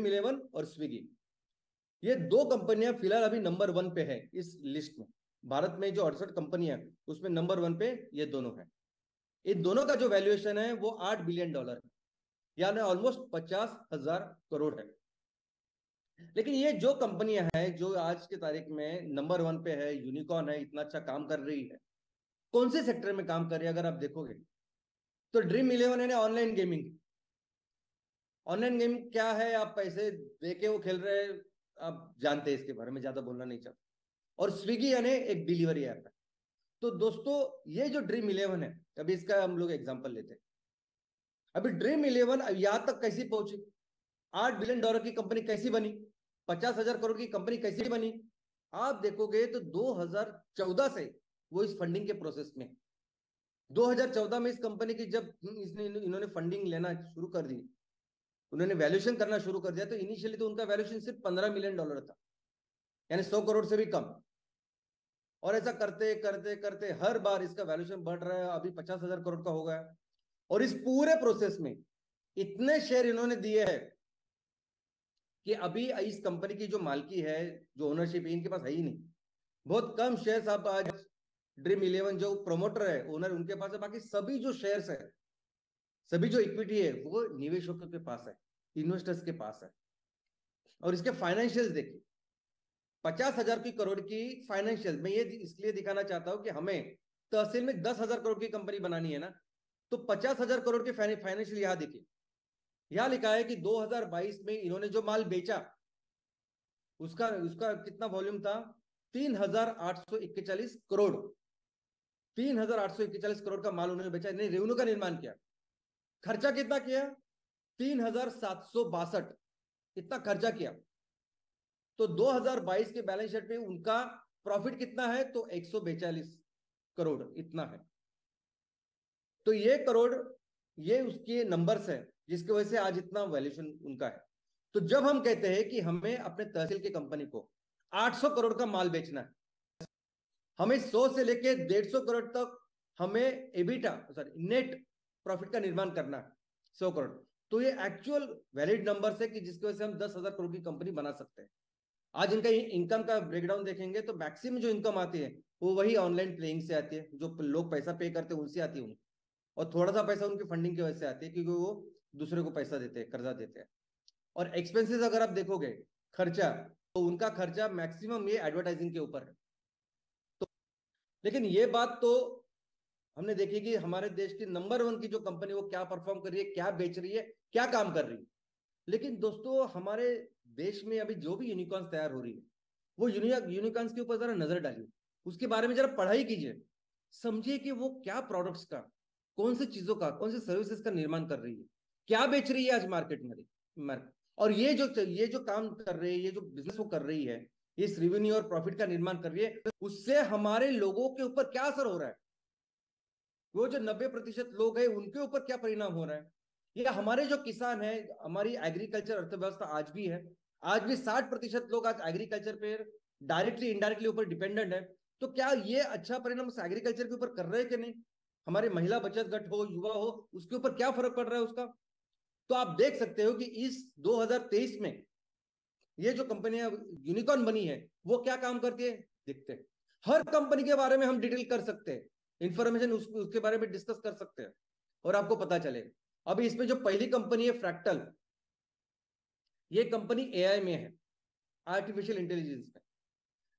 11 और स्विगी। ये दो कंपनियां फिलहाल अभी नंबर 1 पे है इस लिस्ट में। भारत में जो 68 कंपनियां उसमें नंबर 1 पे ये दोनों है। इन दोनों का जो वैल्यूएशन है वो $8 बिलियन है, यानी ऑलमोस्ट 50,000 करोड़ है। लेकिन ये जो कंपनियां हैं जो आज के तारीख में नंबर 1 पे है, यूनिकॉर्न है, इतना अच्छा काम कर रही है, कौन से सेक्टर में काम कर रही है अगर आप देखोगे तो ड्रीम 11 है ऑनलाइन गेमिंग। ऑनलाइन गेम क्या है, आप पैसे देके वो खेल रहे हैं, आप जानते हैं, इसके बारे में ज्यादा बोलना नहीं चाहता। और स्विगी यानी एक डिलीवरी ऐप है। तो दोस्तों ये जो ड्रीम 11 है, अभी इसका हम लोग एग्जांपल लेते हैं। अभी ड्रीम 11 अब यहां तक कैसी पहुंची, $8 बिलियन की कंपनी कैसी बनी, 50,000 करोड़ की कंपनी कैसी बनी? आप देखोगे तो 2014 से वो इस फंडिंग के प्रोसेस में। 2014 में इस कंपनी की जब इन्होंने फंडिंग लेना शुरू कर दी, उन्होंने वैल्यूएशन करना शुरू कर दिया, तो इनिशियली तो उनका वैल्यूएशन सिर्फ $15 मिलियन था, यानी 100 करोड़ से भी कम। और ऐसा करते करते करते हर बार इसका वैल्यूएशन बढ़ रहा है, अभी 50,000 करोड़ का हो गया। और इस पूरे प्रोसेस में इतने शेयर इन्होंने दिए हैं कि अभी इस कंपनी की जो मालकी है, जो ओनरशिप इनके पास है ही नहीं। बहुत कम शेयर्स आप आज ड्रीम इलेवन जो प्रमोटर है, ओनर, उनके पास है। बाकी सभी जो शेयर्स है, सभी जो इक्विटी है, वो निवेशकों के पास है, इन्वेस्टर्स के पास है। और इसके फाइनेंशियल्स देखिए, 50,000 की करोड़ की फाइनेंशियल। मैं ये इसलिए दिखाना चाहता हूं कि हमें तहसील में 10,000 करोड़ की कंपनी बनानी है ना, तो 50,000 करोड़ के फाइनेंशियल यहां देखिए। यहां लिखा है कि 2022 में इन्होंने जो माल बेचा, उसका उसका कितना वॉल्यूम था? 3,841 करोड़। 3,841 करोड़ का माल उन्होंने बेचा, इन्होंने रेवेन्यू का निर्माण किया। खर्चा कितना किया? 3,762, इतना खर्चा किया। तो 2022 के बैलेंस शीट में उनका प्रॉफिट कितना है? तो 142 करोड़ इतना है। तो ये करोड़, ये उसके नंबर्स है जिसकी वजह से आज इतना वैल्यूएशन उनका है। तो जब हम कहते हैं कि हमें अपने तहसील की कंपनी को 800 करोड़ का माल बेचना है, हमें 100 से लेके 150 करोड़ तक हमें एबिटा, सॉरी, नेट प्रॉफिट का निर्माण करना है, 100 करोड़। तो ये एक्चुअल वैलिड नंबर्स है कि जिसकी वजह से हम 10,000 करोड़ की कंपनी बना सकते हैं। आज इनका इनकम का ब्रेकडाउन देखेंगे तो मैक्सिमम जो इनकम आती है वो वही ऑनलाइन प्लेइंग से आती है, जो लोग पैसा पे करते हैं उनसे आती है उनको। और थोड़ा सा पैसा उनकी फंडिंग की वजह से आती है, क्योंकि वो दूसरे को पैसा देते हैं, कर्जा देते हैं। और एक्सपेंसेस अगर आप देखोगे, खर्चा, तो उनका खर्चा मैक्सिमम ये एडवर्टाइजिंग के ऊपर है। तो लेकिन ये बात तो हमने देखी कि हमारे देश की नंबर 1 की जो कंपनी, वो क्या परफॉर्म कर रही है, क्या बेच रही है, क्या काम कर रही है। लेकिन दोस्तों, हमारे देश में अभी जो भी यूनिकॉर्न्स तैयार हो रही है, वो यूनिकॉर्न्स के ऊपर जरा नजर डालिए, उसके बारे में जरा पढ़ाई कीजिए, समझिए कि वो क्या प्रोडक्ट्स का, कौन सी चीजों का, कौन सी सर्विसेज का निर्माण कर रही है, क्या बेच रही है आज मार्केट में। और ये जो काम कर रही है, ये जो बिजनेस वो कर रही है, इस रेवेन्यू और प्रॉफिट का निर्माण कर रही है, उससे हमारे लोगों के ऊपर क्या असर हो रहा है, वो जो 90% लोग हैं उनके ऊपर क्या परिणाम हो रहा है, या हमारे जो किसान हैं, हमारी एग्रीकल्चर अर्थव्यवस्था आज भी है, आज भी 60% लोग आज एग्रीकल्चर पे डायरेक्टली इनडायरेक्टली ऊपर डिपेंडेंट है। तो क्या ये अच्छा परिणाम उस एग्रीकल्चर के ऊपर कर रहे हैं कि नहीं? हमारे महिला बचत गट हो, युवा हो, उसके ऊपर क्या फर्क पड़ रहा है उसका? तो आप देख सकते हो कि इस 2023 में ये जो कंपनियां यूनिकॉर्न बनी है, वो क्या काम करती है, देखते हैं। हर कंपनी के बारे में हम डिटेल कर सकते हैं, इंफॉर्मेशन उसके बारे में डिस्कस कर सकते हैं और आपको पता चलेगा। अभी इसमें जो पहली कंपनी है फ्रैक्टल, ये कंपनी एआई में है, आर्टिफिशियल इंटेलिजेंस में।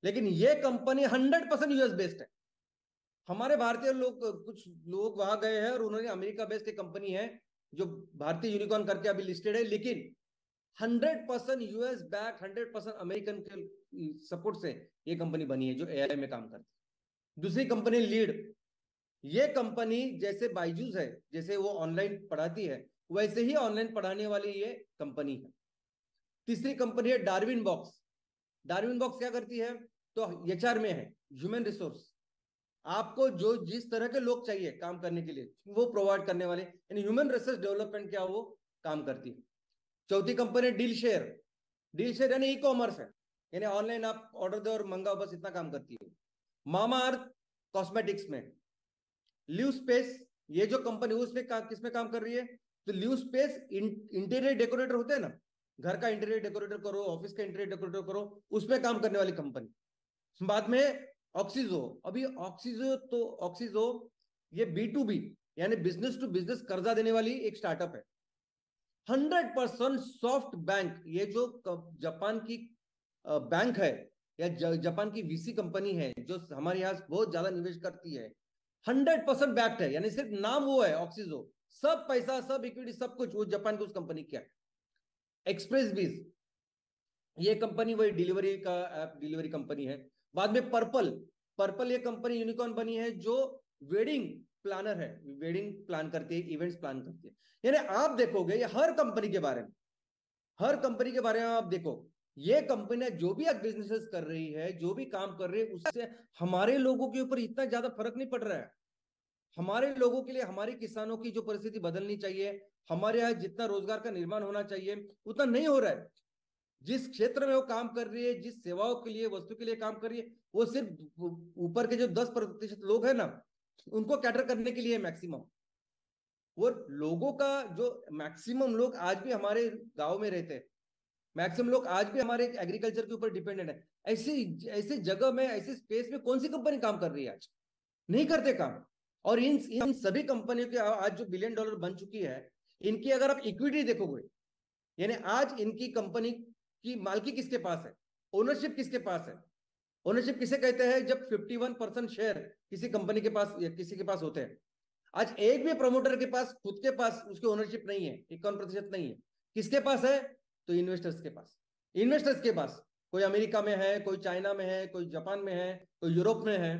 लेकिन ये कंपनी 100% यूएस बेस्ड है। हमारे भारतीय लोग, कुछ लोग वहां गए हैं और उन्होंने अमेरिका बेस्ड एक कंपनी है जो भारतीय यूनिकॉर्न करके अभी लिस्टेड है, लेकिन 100% यूएस बैक, 100% अमेरिकन के सपोर्ट से ये कंपनी बनी है जो एआई में काम करती है। दूसरी कंपनी लीड, ये कंपनी जैसे बायजूस है, जैसे वो ऑनलाइन पढ़ाती है, वैसे ही ऑनलाइन पढ़ाने वाली ये कंपनी है। तीसरी कंपनी है डार्विन बॉक्स। डार्विन बॉक्स क्या करती है? तो एचआर में है, ह्यूमन रिसोर्स। आपको जो जिस तरह के लोग चाहिए काम करने के लिए, वो प्रोवाइड करने वाले, यानी ह्यूमन रिसोर्स डेवलपमेंट क्या वो काम करती है। चौथी company deal share. Deal share यानी ई कॉमर्स है, यानी ऑनलाइन आप ऑर्डर दो और मंगाओ, बस इतना काम करती है। मामा अर्थ कॉस्मेटिक्स में। लिव स्पेस, ये जो कंपनी उसमें किसमें काम कर रही है? तो लिव स्पेस इंटीरियर डेकोरेटर होते हैं ना, घर का इंटीरियर डेकोरेटर करो, ऑफिस का इंटीरियर डेकोरेटर करो, उसमें काम करने वाली कंपनी। बाद में ऑक्सीजो। अभी ऑक्सीजो ये B2B यानी बिजनेस टू बिजनेस कर्जा देने वाली एक स्टार्टअप है। 100% सॉफ्ट बैंक, ये जो जापान की बैंक है या जापान की वीसी कंपनी है जो हमारे यहाँ बहुत ज्यादा निवेश करती है, 100% बैक्ड है, यानी सिर्फ नाम वो है ऑक्सीजो, सब पैसा, सब इक्विटी, सब कुछ वो जापान की उस कंपनी की है। एक्सप्रेस बीज, ये कंपनी वही डिलीवरी का ऐप डिलीवरी कंपनी है। बाद में पर्पल, पर्पल ये कंपनी यूनिकॉर्न बनी है जो वेडिंग प्लानर है, वेडिंग प्लान करती है, इवेंट्स प्लान करती है। यानी आप देखोगे ये हर कंपनी के बारे में, हर कंपनी के बारे में आप देखो, ये कंपनियां जो भी आज बिजनेसेस कर रही है, जो भी काम कर रही है, उससे हमारे लोगों के ऊपर इतना ज्यादा फर्क नहीं पड़ रहा है। हमारे लोगों के लिए, हमारे किसानों की जो परिस्थिति बदलनी चाहिए, हमारे यहाँ जितना रोजगार का निर्माण होना चाहिए उतना नहीं हो रहा है। जिस क्षेत्र में वो काम कर रही है, जिस सेवाओं के लिए, वस्तु के लिए काम कर रही है, वो सिर्फ ऊपर के जो 10% लोग हैं ना, उनको कैटर करने के लिए मैक्सिमम। वो लोगों का जो मैक्सिमम लोग आज भी हमारे गांव में रहते हैं, मैक्सिमम लोग आज भी हमारे एग्रीकल्चर के ऊपर डिपेंडेंट है। ऐसी ऐसी जगह में, ऐसी स्पेस में कौन सी कंपनी काम कर रही है आज? नहीं करते काम। और इन सभी कंपनियों के आज जो बिलियन डॉलर बन चुकी है, इनकी अगर आप इक्विटी देखोगे, यानी आज इनकी कंपनी की मालकी किसके पास है, ओनरशिप किसके पास है? ओनरशिप किसे कहते हैं? जब 51% शेयर किसी कंपनी के पास या किसी के पास होते हैं। आज एक भी प्रमोटर के पास, खुद के पास उसकी ओनरशिप नहीं है, 51% नहीं है। किसके पास है? तो इन्वेस्टर्स के पास। इन्वेस्टर्स के पास कोई अमेरिका में है, कोई चाइना में है, कोई जापान में है, कोई यूरोप में है।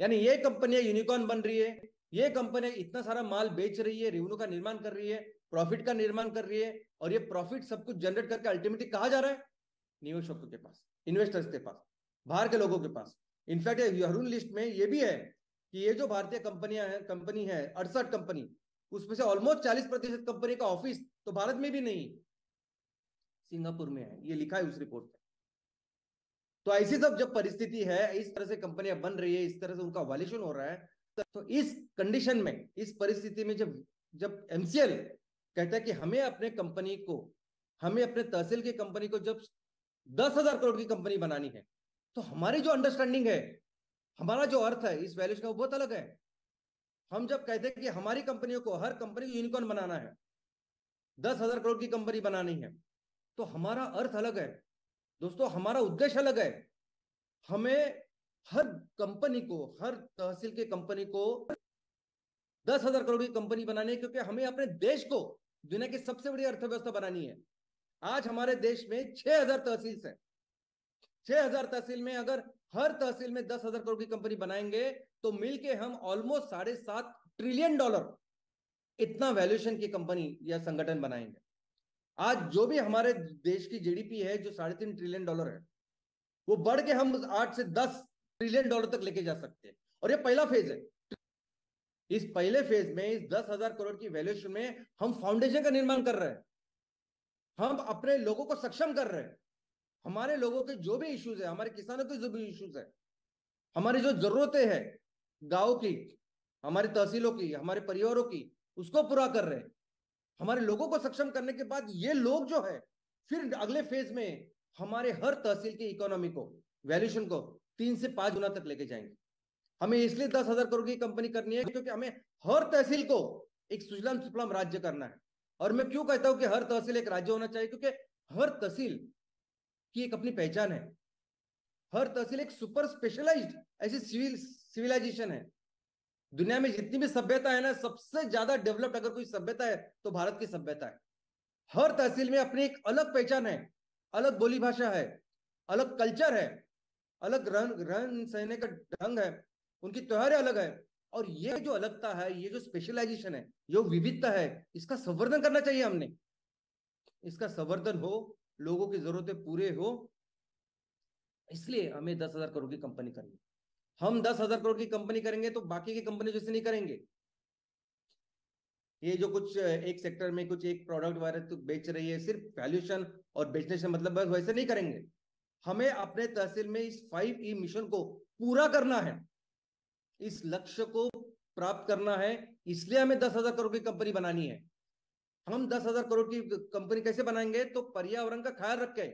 यानी ये कंपनियां यूनिकॉर्न बन रही है, ये कंपनियां इतना सारा माल बेच रही है, रेवेन्यू का निर्माण कर रही है, प्रॉफिट का निर्माण कर रही है, और ये प्रॉफिट सब कुछ जनरेट करके अल्टीमेटली कहा जा रहा है? निवेशकों के पास, इन्वेस्टर्स के पास, बाहर के लोगों के पास। इनफैक्ट हरूल लिस्ट में ये भी है कि ये जो भारतीय कंपनियां हैं, कंपनी है 68 कंपनी, उसमें से ऑलमोस्ट 40% कंपनी का ऑफिस तो भारत में भी नहीं, सिंगापुर में है। ये लिखा है उस रिपोर्ट में। तो ऐसी सब जब परिस्थिति है, इस तरह से कंपनियां बन रही है, इस तरह से उनका वैल्यूएशन हो रहा है, तो इस कंडीशन में, इस परिस्थिति में जब जब एमसीएल कहता है कि हमें अपने कंपनी को, हमें अपने तहसील की कंपनी को जब 10,000 करोड़ की कंपनी बनानी है, तो हमारी जो अंडरस्टैंडिंग है, हमारा जो अर्थ है इस वैल्यूएशन का, वो बहुत अलग है। हम जब कहते हैं कि हमारी कंपनियों को, हर कंपनी को यूनिकॉर्न बनाना है, 10,000 करोड़ की कंपनी बनानी है, तो हमारा अर्थ अलग है दोस्तों, हमारा उद्देश्य अलग है। हमें हर कंपनी को, हर तहसील के कंपनी को 10,000 करोड़ की कंपनी बनानी है, क्योंकि हमें अपने देश को दुनिया की सबसे बड़ी अर्थव्यवस्था बनानी है। आज हमारे देश में 6,000 तहसील है। 6,000 तहसील में अगर हर तहसील में 10,000 करोड़ की कंपनी बनाएंगे, तो मिलके हम ऑलमोस्ट $7.5 ट्रिलियन इतना वैल्यूएशन की कंपनी या संगठन बनाएंगे। आज जो भी हमारे देश की जीडीपी है, जो $3.5 ट्रिलियन है, वो बढ़ के हम 8 से 10 ट्रिलियन डॉलर तक लेके जा सकते हैं। और ये पहला फेज है। इस पहले फेज में, इस 10,000 करोड़ की वैल्यूएशन में, हम फाउंडेशन का निर्माण कर रहे हैं, हम अपने लोगों को सक्षम कर रहे हैं। हमारे लोगों के जो भी इश्यूज है, हमारे किसानों के जो भी इश्यूज है, हमारी जो जरूरतें हैं गांव की, हमारी तहसीलों की, हमारे परिवारों की, उसको पूरा कर रहे हैं। हमारे लोगों को सक्षम करने के बाद ये लोग जो है, फिर अगले फेज में हमारे हर तहसील की इकोनॉमी को, वैल्यूएशन को 3 से 5 गुना तक लेके जाएंगे। हमें इसलिए 10,000 करोड़ की कंपनी करनी है, क्योंकि हमें हर तहसील को एक सुजलाम सुफलाम राज्य करना है। और मैं क्यों कहता हूं कि हर तहसील एक राज्य होना चाहिए? क्योंकि हर तहसील की एक अपनी पहचान है। हर तहसील एक सुपर स्पेशलाइज्ड ऐसी सिविलाइजेशन है। दुनिया में जितनी भी सभ्यता है ना, सबसे ज्यादा डेवलप्ड अगर कोई सभ्यता है तो भारत की सभ्यता है। हर तहसील में अपनी एक अलग पहचान है, अलग बोली भाषा है, अलग कल्चर है, अलग रहन सहने का ढंग है, उनकी त्योहारें अलग है। और ये जो अलगता है, ये जो स्पेशलाइजेशन है, जो विविधता है, इसका संवर्धन करना चाहिए हमने। इसका संवर्धन हो, लोगों की जरूरतें पूरे हो, इसलिए हमें 10,000 करोड़ की कंपनी करनी। हम 10,000 करोड़ की कंपनी करेंगे तो बाकी की कंपनी जैसे नहीं करेंगे। ये जो कुछ एक सेक्टर में कुछ एक प्रोडक्ट वाले तो बेच रही है, सिर्फ वैल्यूएशन और बेचने से मतलब, बस वैसे नहीं करेंगे। हमें अपने तहसील में इस 5E मिशन को पूरा करना है, इस लक्ष्य को प्राप्त करना है। इसलिए हमें 10,000 करोड़ की कंपनी बनानी है। हम 10,000 करोड़ की कंपनी कैसे बनाएंगे? तो पर्यावरण का ख्याल रख के।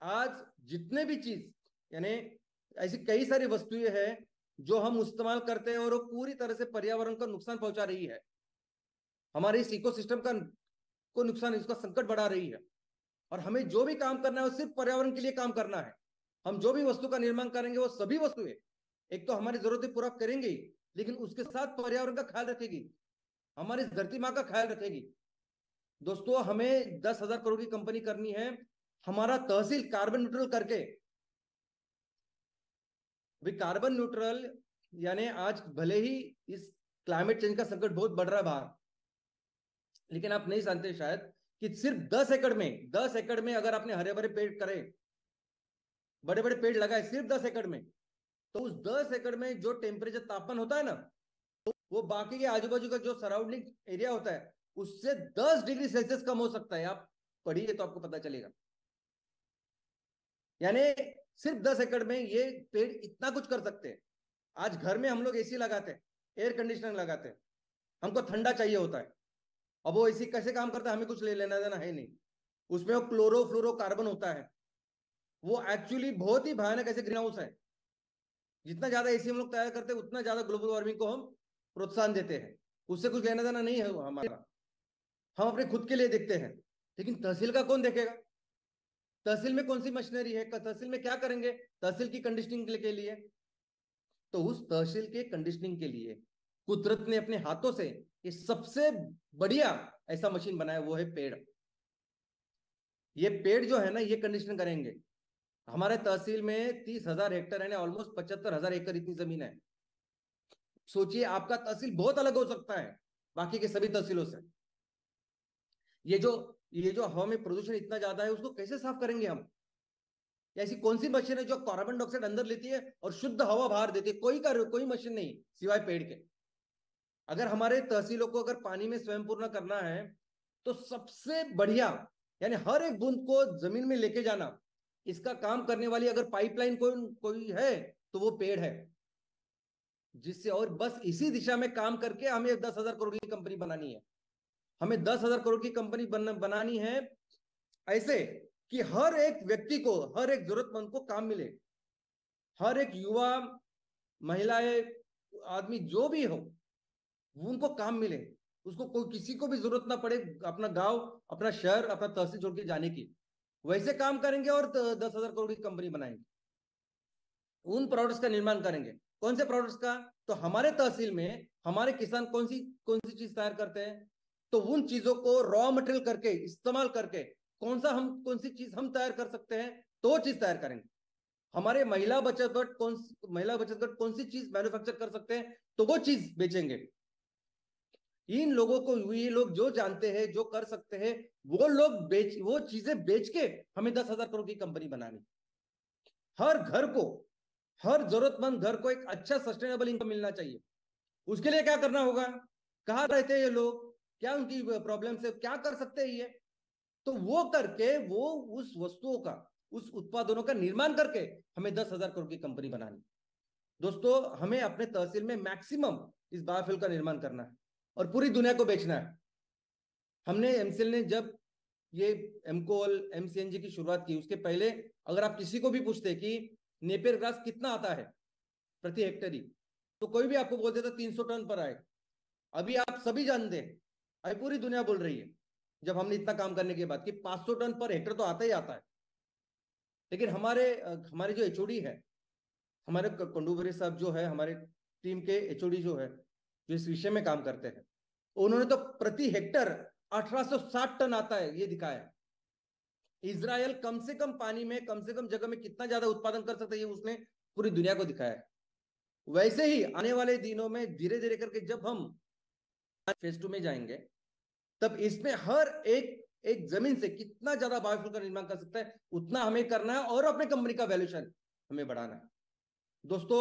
आज जितने भी चीज, यानी ऐसी कई सारी वस्तुएं हैं जो हम इस्तेमाल करते हैं और वो पूरी तरह से पर्यावरण को नुकसान पहुंचा रही है, हमारे इस इकोसिस्टम का को नुकसान, इसका संकट बढ़ा रही है। और हमें जो भी काम करना है वो सिर्फ पर्यावरण के लिए काम करना है। हम जो भी वस्तु का निर्माण करेंगे, वो सभी वस्तुएं एक तो हमारी जरूरतें पूरा करेंगे, लेकिन उसके साथ पर्यावरण का ख्याल रखेगी, हमारी धरती माँ का ख्याल रखेगी। दोस्तों, हमें 10,000 करोड़ की कंपनी करनी है। हमारा तहसील कार्बन न्यूट्रल करके, अभी कार्बन न्यूट्रल, यानी आज भले ही इस क्लाइमेट चेंज का संकट बहुत बढ़ रहा है बाहर, लेकिन आप नहीं जानते शायद कि सिर्फ 10 एकड़ में अगर आपने हरे भरे पेड़ करे, बड़े बड़े पेड़ लगाए सिर्फ 10 एकड़ में, तो उस 10 एकड़ में जो टेम्परेचर, तापमान होता है ना, वो बाकी के आजू बाजू का जो सराउंडिंग एरिया होता है उससे 10 डिग्री सेल्सियस कम हो सकता है। आप पढ़िए तो आपको पता चलेगा। यानी सिर्फ 10 एकड़ में ये पेड़ इतना कुछ कर सकते हैं। आज घर में हम लोग एसी लगाते हैं, एयर कंडीशनर लगाते हैं, हमको ठंडा चाहिए होता है। अब वो एसी कैसे काम करता है, हमें कुछ ले लेना देना है नहीं। उसमें वो क्लोरोफ्लोरोकार्बन होता है, वो एक्चुअली बहुत ही भयानक ऐसे ग्रीन हाउस है। जितना ज्यादा एसी हम लोग तैयार करते हैं उतना ज्यादा ग्लोबल वार्मिंग को हम प्रोत्साहन देते हैं। उससे कुछ लेना देना नहीं है हमारा, हम अपने खुद के लिए देखते हैं। लेकिन तहसील का कौन देखेगा? तहसील में कौन सी मशीनरी है? तहसील में क्या करेंगे तहसील की कंडीशनिंग के लिए? तो उस तहसील के कंडीशनिंग के लिए कुदरत ने अपने हाथों से ये सबसे बढ़िया ऐसा मशीन बनाया, वो है पेड़। ये पेड़ जो है ना, ये कंडीशन करेंगे। हमारे तहसील में 30,000 हेक्टेयर है, ऑलमोस्ट 75,000 एकड़ इतनी जमीन है। सोचिए आपका तहसील बहुत अलग हो सकता है बाकी के सभी तहसीलों से। ये जो ये जो हवा में प्रदूषण इतना ज्यादा है, उसको कैसे साफ करेंगे हम? ऐसी कौन सी मशीन है जो कार्बन डाइऑक्साइड अंदर लेती है और शुद्ध हवा बाहर देती है? कोई मशीन नहीं सिवाय पेड़ के। अगर हमारे तहसीलों को अगर पानी में स्वयं पूर्ण करना है, तो सबसे बढ़िया, यानी हर एक बूंद को जमीन में लेके जाना, इसका काम करने वाली अगर पाइपलाइन कोई है तो वो पेड़ है। जिससे, और बस इसी दिशा में काम करके हमें 10,000 करोड़ की कंपनी बनानी है। हमें 10,000 करोड़ की कंपनी बनानी है ऐसे कि हर एक व्यक्ति को, हर एक जरूरतमंद को काम मिले। हर एक युवा, महिलाएं, आदमी जो भी हो, उनको काम मिले। उसको कोई किसी को भी जरूरत ना पड़े अपना गांव, अपना शहर, अपना तहसील छोड़ के जाने की। वैसे काम करेंगे और 10,000 करोड़ की कंपनी बनाएंगे। उन प्रोडक्ट्स का निर्माण करेंगे। कौन से प्रोडक्ट्स का? तो हमारे तहसील में हमारे किसान कौन सी चीज तैयार करते हैं, तो उन चीजों को रॉ मटेरियल करके, इस्तेमाल करके, कौन सी चीज हम तैयार कर सकते हैं, तो वो चीज तैयार करेंगे। हमारे महिला बचत गट कौन सी चीज मैन्युफैक्चर कर सकते हैं, तो वो चीज बेचेंगे। इन लोगों को, ये लोग जो जानते हैं, जो कर सकते हैं, वो चीजें बेच के हमें 10,000 करोड़ की कंपनी बनानी। हर घर को, हर जरूरतमंद घर को एक अच्छा सस्टेनेबल इनकम मिलना चाहिए। उसके लिए क्या करना होगा? कहाँ रहते हैं ये लोग, क्या उनकी प्रॉब्लम है, क्या कर सकते हैं ये? तो वो करके, वो उस वस्तुओं का, उस उत्पादनों का निर्माण करके हमें 10,000 करोड़ की कंपनी बनानी। दोस्तों, हमें अपने तहसील में मैक्सिमम इस बायोफ्यूल का निर्माण करना है और पूरी दुनिया को बेचना है। हमने, एमसीएल ने जब ये एमकोल, एमसीएनजी की शुरुआत की, उसके पहले अगर आप किसी को भी पूछते कि नेपियर ग्रास कितना आता है प्रति हेक्टेयर, तो कोई भी आपको बोल देता 300 टन पर आए। अभी आप सभी जानते हैं, अभी पूरी दुनिया बोल रही है, जब हमने इतना काम करने के बाद, कि 500 टन पर हेक्टेयर तो आता ही आता है। लेकिन हमारे जो एचओडी है, हमारे कंडूबरे साहब जो है, हमारे टीम के एचओडी जो है, जो इस विषय में काम करते हैं, उन्होंने तो प्रति हेक्टर 1860 टन आता है ये दिखाया। इजराइल कम से कम पानी में, कम से कम जगह में कितना ज्यादा उत्पादन कर सकता है, ये उसने पूरी दुनिया को दिखाया है। वैसे ही आने वाले दिनों में धीरे धीरे करके जब हम फेज 2 में जाएंगे, तब इसमें हर एक एक जमीन से कितना ज्यादा बायोफ्यूल का निर्माण कर सकता है, उतना हमें करना है और अपने कंपनी का वैल्यूएशन हमें बढ़ाना है। दोस्तों,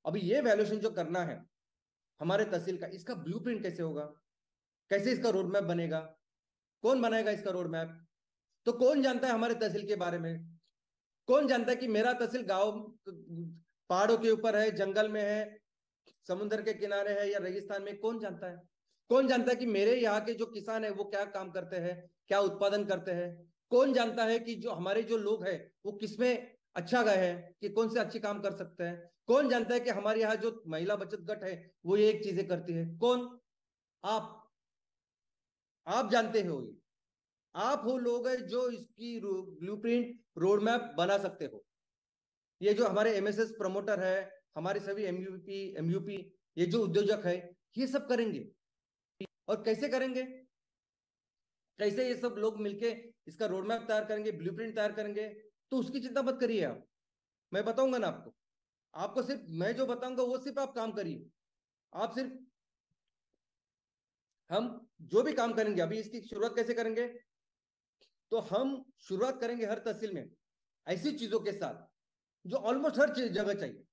अभी ये वैल्यूएशन जो करना है हमारे तहसील का, इसका ब्लूप्रिंट कैसे होगा, कैसे इसका रोड मैप बनेगा, कौन बनाएगा इसका रोड मैप? तो कौन जानता है हमारे तहसील के बारे में? कौन जानता है कि मेरा तहसील गांव पहाड़ों के ऊपर है, जंगल में है, समुद्र के किनारे है या रेगिस्तान में? कौन जानता है? कौन जानता है कि मेरे यहाँ के जो किसान है वो क्या काम करते हैं, क्या उत्पादन करते हैं? कौन जानता है कि जो हमारे जो लोग हैं वो किसमें अच्छा गए हैं, कि कौन से अच्छी काम कर सकते हैं? कौन जानता है कि हमारे यहाँ जो महिला बचत गट है वो ये एक चीजें करती है? कौन? आप आप जानते हो, ये आप हो लोग हैं जो इसकी ब्लूप्रिंट, रोड मैप बना सकते हो। ये जो हमारे एमएसएस प्रमोटर है, हमारे सभी एमयूपी, ये जो उद्योजक है, ये सब करेंगे। और कैसे करेंगे? कैसे ये सब लोग मिलके इसका रोड मैप तैयार करेंगे, ब्लूप्रिंट तैयार करेंगे? तो उसकी चिंता मत करिए आप, मैं बताऊंगा ना आपको। आपको सिर्फ मैं जो बताऊंगा वो सिर्फ आप काम करिए। आप सिर्फ, हम जो भी काम करेंगे, अभी इसकी शुरुआत कैसे करेंगे? तो हम शुरुआत करेंगे हर तहसील में ऐसी चीजों के साथ जो ऑलमोस्ट हर जगह चाहिए।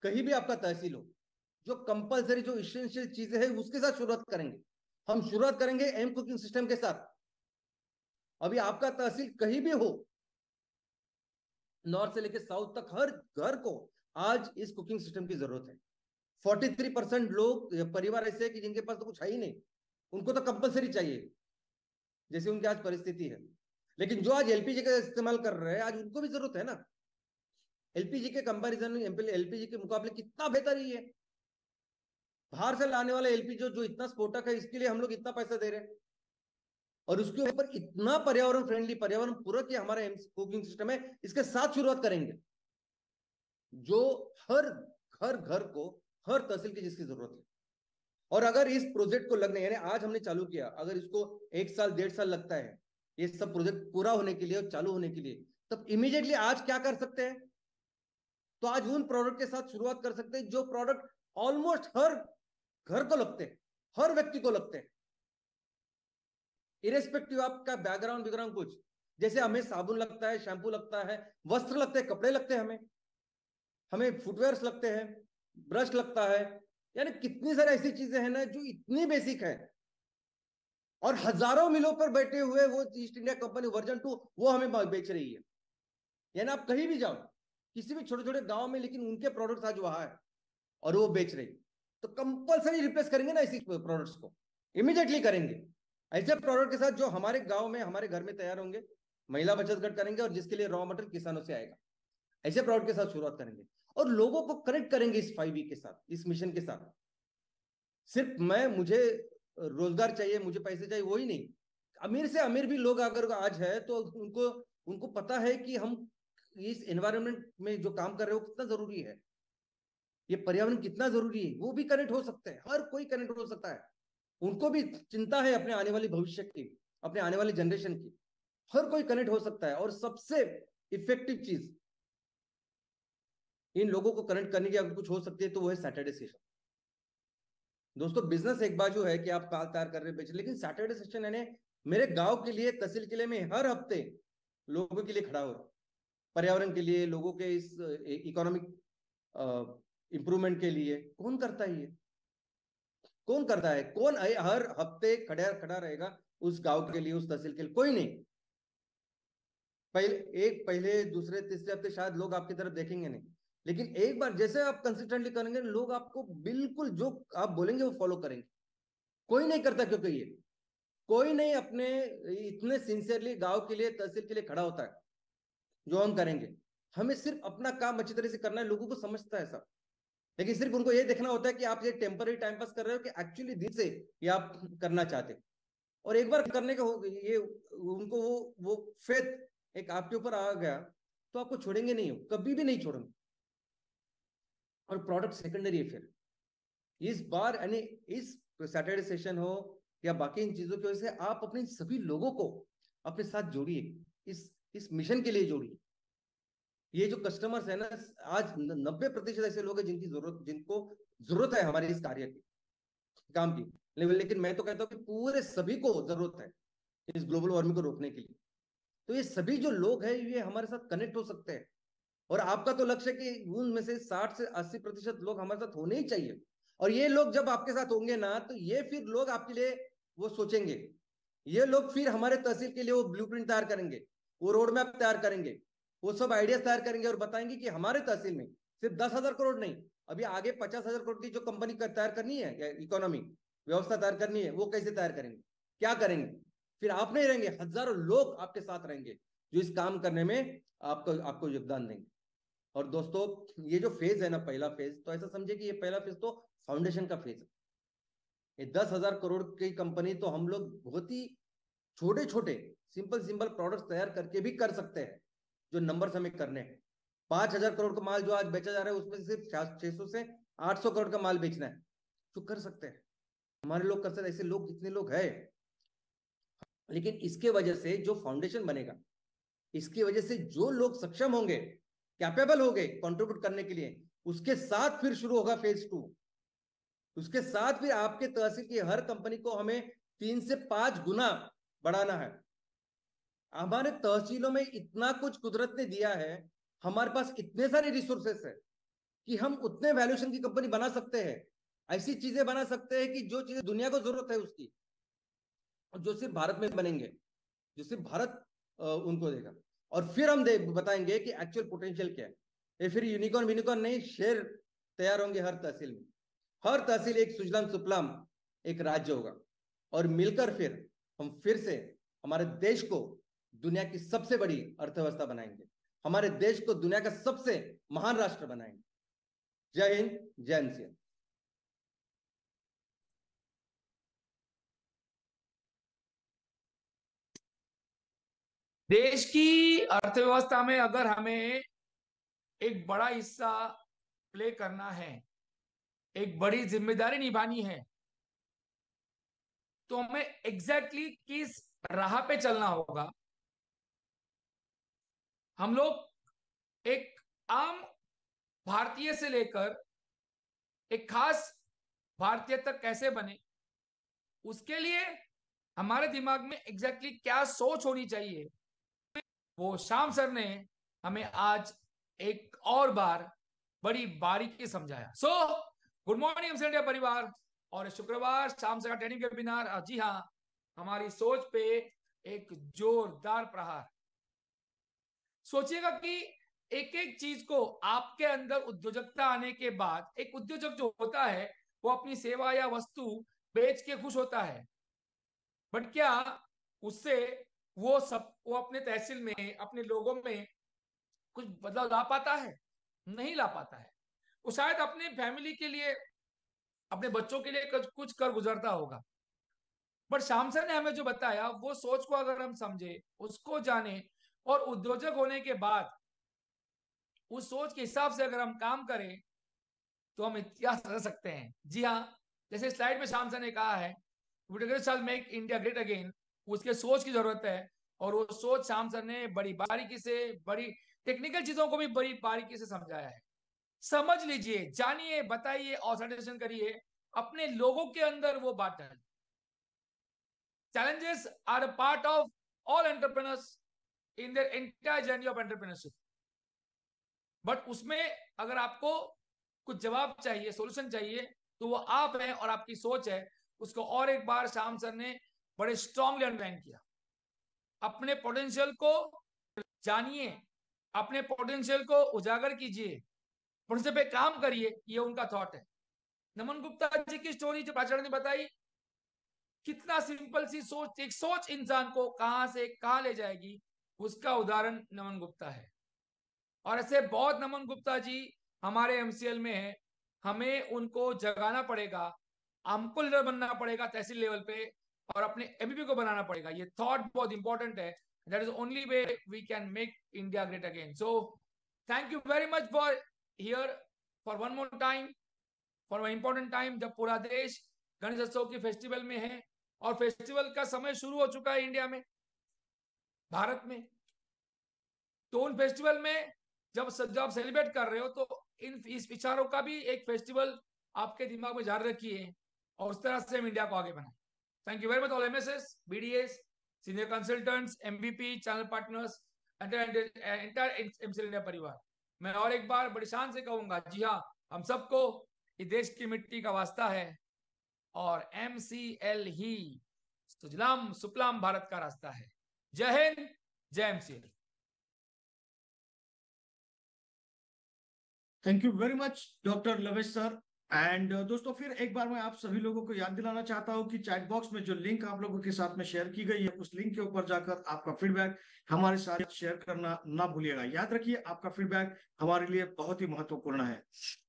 कहीं भी आपका तहसील हो, जो कंपलसरी, जो इसेंशियल चीजें हैं, उसके साथ शुरुआत करेंगे। हम शुरुआत करेंगे एम कुकिंग सिस्टम के साथ। अभी आपका तहसील कहीं भी हो, नॉर्थ से लेकर साउथ तक, हर घर को आज इस कुकिंग सिस्टम की जरूरत है। 43% लोग, परिवार ऐसे हैं कि जिनके पास तो कुछ है ही नहीं, उनको तो कंपलसरी चाहिए, जैसे उनकी आज परिस्थिति है। लेकिन जो आज एलपीजी का इस्तेमाल कर रहे हैं, आज उनको भी जरूरत है ना। एलपीजी के कंपैरिजन में एलपीजी के मुकाबले कितना बेहतर ही है। बाहर से लाने वाला एलपीजी जो इतना स्फोटक है, इसके लिए हम लोग इतना पैसा दे रहे हैं, और उसके ऊपर इतना पर्यावरण फ्रेंडली, पर्यावरण पूरक ये हमारा कुकिंग सिस्टम है। इसके साथ शुरुआत करेंगे जो हर घर को, हर तहसील की जिसकी जरूरत है। और अगर इस प्रोजेक्ट को लगने, यानी आज हमने चालू किया, अगर इसको 1 साल 1.5 साल लगता है ये सब प्रोजेक्ट पूरा होने के लिए और चालू होने के लिए, तब इमीडिएटली आज क्या कर सकते हैं? तो आज उन प्रोडक्ट के साथ शुरुआत कर सकते हैं जो प्रोडक्ट ऑलमोस्ट हर घर को लगते हैं, हर व्यक्ति को लगते हैं, इरेस्पेक्टिव आपका बैकग्राउंड कुछ। जैसे हमें साबुन लगता है, शैम्पू लगता है, वस्त्र लगते हैं, कपड़े लगते हैं, हमें फुटवेयर्स लगते हैं, ब्रश लगता है, यानी कितनी सारी ऐसी चीजें हैं ना जो इतनी बेसिक है, और हजारों मिलों पर बैठे हुए वो ईस्ट इंडिया कंपनी वर्जन 2 वो हमें बेच रही है। यानी आप कहीं भी जाओ, किसी भी छोटे छोटे गांव में, लेकिन उनके प्रोडक्ट्स आज वहां है और वो बेच रही। तो कंपलसरी रिप्लेस करेंगे ना ऐसी प्रोडक्ट्स को, इमीडिएटली करेंगे। ऐसे प्रोडक्ट के साथ जो हमारे गांव में, हमारे घर में तैयार होंगे, महिला बचत गट करेंगे, और जिसके लिए रॉ मटेरियल किसानों से आएगा, ऐसे प्रोडक्ट के साथ शुरुआत करेंगे और लोगों को कनेक्ट करेंगे इस 5E के साथ, इस मिशन के साथ। सिर्फ मुझे रोजगार चाहिए, मुझे पैसे चाहिए, वही नहीं। अमीर से अमीर भी लोग अगर आज है तो उनको उनको पता है कि हम इस एनवायरनमेंट में जो काम कर रहे हो कितना जरूरी है, ये पर्यावरण कितना जरूरी है, वो भी कनेक्ट हो सकते हैं। हर कोई कनेक्ट हो सकता है। उनको भी चिंता है अपने आने वाली भविष्य की, अपने आने वाली जनरेशन की। हर कोई कनेक्ट हो सकता है। और सबसे इफेक्टिव चीज इन लोगों को कनेक्ट करने की अगर कुछ हो सकती है तो वो है सैटरडे सेशन। दोस्तों, बिजनेस एक बाजू है कि आप काल तैयार कर रहे बेच, लेकिन सैटरडे सेशन यानी मेरे गांव के लिए, तहसील के लिए मैं हर हफ्ते लोगों के लिए खड़ा हो रहा हूं, पर्यावरण के लिए, लोगों के इस इकोनॉमिक इंप्रूवमेंट के लिए। कौन करता है ये? कौन करता है? कौन हर हफ्ते खड़ा रहेगा उस गांव के लिए, उस तहसील के लिए? कोई नहीं। पहले दूसरे तीसरे हफ्ते शायद लोग आपकी तरफ देखेंगे नहीं, लेकिन एक बार जैसे आप कंसिस्टेंटली करेंगे, लोग आपको बिल्कुल जो आप बोलेंगे वो फॉलो करेंगे। कोई नहीं करता, क्योंकि ये कोई नहीं अपने इतने सिंसियरली गांव के लिए, तहसील के लिए खड़ा होता है जो हम करेंगे। हमें सिर्फ अपना काम अच्छी तरह से करना है, लोगों को समझता है सब, लेकिन सिर्फ उनको ये देखना होता है कि आप ये टेम्पररी टाइम पास कर रहे हो कि एक्चुअली दिल से ये आप करना चाहते हो। और एक बार करने का हो ये, उनको वो फेथ एक आपके ऊपर आ गया तो आपको छोड़ेंगे नहीं, हो कभी भी नहीं छोड़ेंगे। और प्रोडक्ट सेकेंडरी है। फिर इस बार यानी इस सैटरडे सेशन हो या बाकी इन चीजों की वजह से आप अपने सभी लोगों को अपने साथ जोड़िए, इस मिशन के लिए जोड़िए। ये जो कस्टमर्स है ना, आज 90% ऐसे लोग हैं जिनको जरूरत है हमारे इस कार्य की, काम की। लेकिन मैं तो कहता हूँ कि पूरे सभी को जरूरत है इस ग्लोबल वार्मिंग को रोकने के लिए। तो ये सभी जो लोग हैं ये हमारे साथ कनेक्ट हो सकते हैं। और आपका तो लक्ष्य है कि उनमें से 60 से 80% लोग हमारे साथ होने ही चाहिए। और ये लोग जब आपके साथ होंगे ना, तो ये फिर लोग आपके लिए वो सोचेंगे। ये लोग फिर हमारे तहसील के लिए वो ब्लूप्रिंट तैयार करेंगे, वो रोड मैप तैयार करेंगे, वो सब आइडियाज तैयार करेंगे और बताएंगे कि हमारे तहसील में सिर्फ 10,000 करोड़ नहीं, अभी आगे 50,000 करोड़ की जो कंपनी तैयार करनी है या इकोनॉमी व्यवस्था तैयार करनी है, वो कैसे तैयार करेंगे, क्या करेंगे। फिर आप नहीं रहेंगे, हजारों लोग आपके साथ रहेंगे जो इस काम करने में आपको योगदान देंगे। और दोस्तों, ये जो फेज है ना, पहला फेज, तो ऐसा समझे कि ये पहला फेज तो फाउंडेशन का फेज है। ये 10,000 करोड़ की कंपनी तो हम लोग बहुत ही छोटे छोटे सिंपल प्रोडक्ट्स तैयार करके भी कर सकते हैं, जो नंबर्स हमें करने हैं। 5,000 करोड़ का माल जो आज बेचा जा रहा है, उसमें सिर्फ 600 से 800 करोड़ का माल बेचना है, जो कर सकते हैं। हमारे लोग कर सकते हैं, ऐसे लोग कितने लोग हैं। लेकिन इसके वजह से जो फाउंडेशन बनेगा, इसकी वजह से जो लोग सक्षम होंगे, कैपेबल हो गए कंट्रीब्यूट करने के लिए, उसके साथ फिर शुरू होगा फेज 2। उसके साथ फिर आपके तहसील की हर कंपनी को हमें 3 से 5 गुना बढ़ाना है। हमारे तहसीलों में इतना कुछ कुदरत ने दिया है, हमारे पास इतने सारे रिसोर्सेस है कि हम उतने वैल्यूएशन की कंपनी बना सकते हैं। ऐसी चीजें बना सकते हैं कि जो चीजें दुनिया को जरूरत है उसकी, जो सिर्फ भारत में बनेंगे, जो सिर्फ भारत उनको देगा। और फिर हम बताएंगे कि एक्चुअल पोटेंशियल क्या है। ये फिर यूनिकॉर्न यूनिकॉर्न नहीं, शेर तैयार होंगे हर तहसील में। हर तहसील एक सुजलाम सुफलाम एक राज्य होगा, और मिलकर फिर हम फिर से हमारे देश को दुनिया की सबसे बड़ी अर्थव्यवस्था बनाएंगे, हमारे देश को दुनिया का सबसे महान राष्ट्र बनाएंगे। जय हिंद, जय एनसीएल। देश की अर्थव्यवस्था में अगर हमें एक बड़ा हिस्सा प्ले करना है, एक बड़ी जिम्मेदारी निभानी है, तो हमें एग्जैक्टली किस राह पे चलना होगा। हम लोग एक आम भारतीय से लेकर एक खास भारतीय तक कैसे बने, उसके लिए हमारे दिमाग में एग्जैक्टली क्या सोच होनी चाहिए, वो श्याम सर ने हमें आज एक और बार बड़ी बारीकी समझाया। So good morning MCL India परिवार, और शुक्रवार शाम से का ट्रेनिंग वेबिनार। जी हाँ, हमारी सोच पे एक जोरदार प्रहार। सोचिएगा कि एक एक चीज को आपके अंदर उद्योजकता आने के बाद एक उद्योजक जो होता है वो अपनी सेवा या वस्तु बेच के खुश होता है, बट क्या उससे वो अपने तहसील में, अपने लोगों में कुछ बदलाव ला पाता है? नहीं ला पाता है। वो शायद अपने फैमिली के लिए, अपने बच्चों के लिए कुछ कर गुजरता होगा, बट श्याम सर ने हमें जो बताया वो सोच को अगर हम समझे, उसको जाने, और उद्योजक होने के बाद उस सोच के हिसाब से अगर हम काम करें तो हम इतिहास रच सकते हैं। जी हाँ, जैसे स्लाइड में श्याम सर ने कहा है, शैल मेक इंडिया ग्रेट अगेन, उसके सोच की जरूरत है। और वो सोच श्याम सर ने बड़ी बारीकी से, बड़ी टेक्निकल चीजों को भी बड़ी बारीकी से समझाया है। समझ लीजिए, जानिए, बताइए, ऑब्जर्वेशन करिए, अपने लोगों के अंदर वो बात डालिए। Challenges are a part of all entrepreneurs in their entire journey of entrepreneurship, but उसमें अगर आपको कुछ जवाब चाहिए, सॉल्यूशन चाहिए, तो वो आप हैं और आपकी सोच है। उसको और एक बार श्याम सर ने बड़े स्ट्रांगली अंडरलाइन किया। अपने पोटेंशियल को जानिए, अपने पोटेंशियल को उजागर कीजिए, पोटेंशियल पे काम करिए, ये उनका थॉट है। नमन गुप्ता जी की स्टोरी जो प्राचार्य ने बताई, कितना सिंपल सी सोच, एक सोच इंसान को कहां से कहां ले जाएगी, उसका उदाहरण नमन गुप्ता है। और ऐसे बहुत नमन गुप्ता जी हमारे एमसीएल में है। हमें उनको जगाना पड़ेगा, हमको लीडर बनना पड़ेगा तहसील लेवल पे, और अपने एमपीपी को बनाना पड़ेगा। ये थॉट बहुत इंपॉर्टेंट है। That is only way we can make India great again. So thank you very much for here, for one more time, for important time, जब पूरा देश गणेश उत्सव की फेस्टिवल में है, और फेस्टिवल का समय शुरू हो चुका है इंडिया में, भारत में। तो उन फेस्टिवल में जब आप सेलिब्रेट कर रहे हो, तो इस विचारों का भी एक फेस्टिवल आपके दिमाग में जारी रखिए, और उस तरह से हम इंडिया को आगे बढ़ाएं। Thank you very much all MSS, BDS, senior consultants, MBP, channel partners, entire MCL India परिवार। मैं और एक बार बड़ी शान से कहूंगा, जी हाँ, हम सबको इस देश की मिट्टी का वास्ता है, और एमसीएल ही सुजलाम सुफलाम भारत का रास्ता है। जय हिंद, जय MCL. Thank you very much doctor लवेश sir. And दोस्तों, फिर एक बार मैं आप सभी लोगों को याद दिलाना चाहता हूं कि चैट बॉक्स में जो लिंक आप लोगों के साथ में शेयर की गई है, उस लिंक के ऊपर जाकर आपका फीडबैक हमारे साथ शेयर करना ना भूलिएगा। याद रखिए, आपका फीडबैक हमारे लिए बहुत ही महत्वपूर्ण है।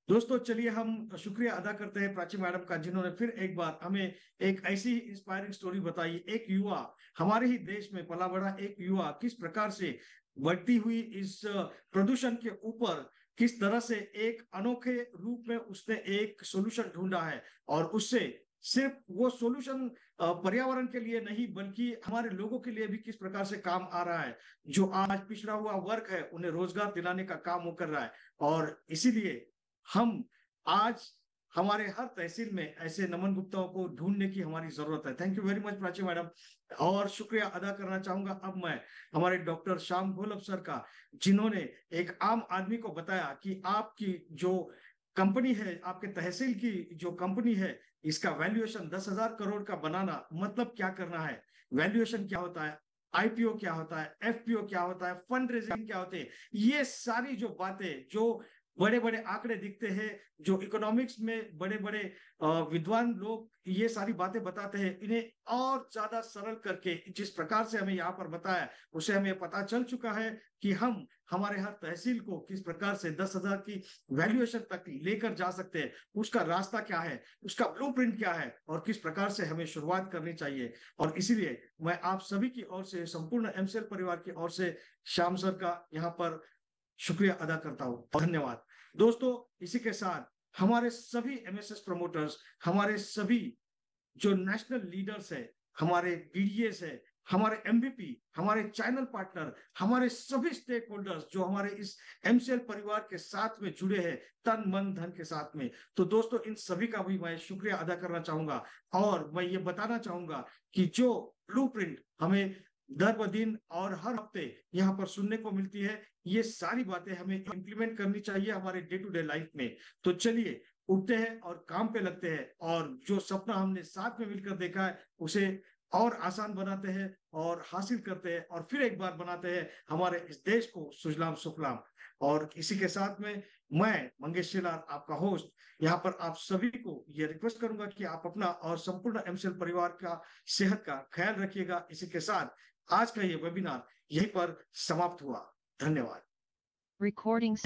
दोस्तों, चलिए हम शुक्रिया अदा करते हैं प्राची मैडम का, जिन्होंने फिर एक बार हमें एक ऐसी इंस्पायरिंग स्टोरी बताई। एक युवा, हमारे ही देश में पला बड़ा एक युवा, किस प्रकार से बढ़ती हुई इस प्रदूषण के ऊपर किस तरह से एक अनोखे रूप में उसने एक सॉल्यूशन ढूंढा है, और उससे सिर्फ वो सॉल्यूशन पर्यावरण के लिए नहीं बल्कि हमारे लोगों के लिए भी किस प्रकार से काम आ रहा है। जो आज पिछड़ा हुआ वर्ग है, उन्हें रोजगार दिलाने का काम वो कर रहा है। और इसीलिए हम आज हमारे हर तहसील में ऐसे नमन गुप्ताओं को ढूंढने की हमारी जरूरत है। Thank you very much Prachi madam. और शुक्रिया अदा करना चाहूंगा अब मैं हमारे डॉक्टर श्याम घोलप सर का, जिन्होंने एक आम आदमी को बताया कि आपकी जो कंपनी है, आपके तहसील की जो कंपनी है, इसका वैल्यूएशन 10,000 करोड़ का बनाना मतलब क्या करना है, वैल्यूएशन क्या होता है, आईपीओ क्या होता है, एफपीओ क्या होता है, फंड रेजिंग क्या होते हैं। ये सारी जो बातें, जो बड़े बड़े आंकड़े दिखते हैं, जो इकोनॉमिक्स में बड़े बड़े विद्वान लोग ये सारी बातें बताते हैं, इन्हें और ज्यादा सरल करके जिस प्रकार से हमें यहाँ पर बताया, उसे हमें पता चल चुका है कि हम हमारे हर तहसील को किस प्रकार से 10,000 की वैल्यूएशन तक लेकर जा सकते हैं, उसका रास्ता क्या है, उसका ब्लूप्रिंट क्या है और किस प्रकार से हमें शुरुआत करनी चाहिए। और इसीलिए मैं आप सभी की ओर से, संपूर्ण एमसीएल परिवार की ओर से श्याम सर का यहाँ पर शुक्रिया अदा करता हूँ। धन्यवाद दोस्तों। इसी के साथ हमारे सभी एमएसएस प्रमोटर्स, हमारे सभी जो नेशनल लीडर्स है, हमारे बीडीएस है, हमारे एमवीपी, हमारे चैनल पार्टनर, हमारे सभी स्टेक होल्डर्स जो हमारे इस एमसीएल परिवार के साथ में जुड़े हैं तन मन धन के साथ में, तो दोस्तों इन सभी का भी मैं शुक्रिया अदा करना चाहूंगा। और मैं ये बताना चाहूंगा कि जो ब्लूप्रिंट हमें दर ब दिन और हर हफ्ते यहाँ पर सुनने को मिलती है, ये सारी बातें हमें इंप्लीमेंट करनी चाहिए हमारे डे टू डे लाइफ में। तो चलिए उठते हैं और काम पे लगते हैं, और जो सपना हमने साथ में मिलकर देखा है उसे और आसान बनाते हैं और हासिल करते हैं, और फिर एक बार बनाते हैं हमारे इस देश को सुजलाम सुफलाम। और इसी के साथ में मैं मंगेश शेलार, आपका होस्ट, यहाँ पर आप सभी को ये रिक्वेस्ट करूंगा कि आप अपना और संपूर्ण एमसीएल परिवार का सेहत का ख्याल रखिएगा। इसी के साथ आज का ये वेबिनार यहीं पर समाप्त हुआ। धन्यवाद। Recording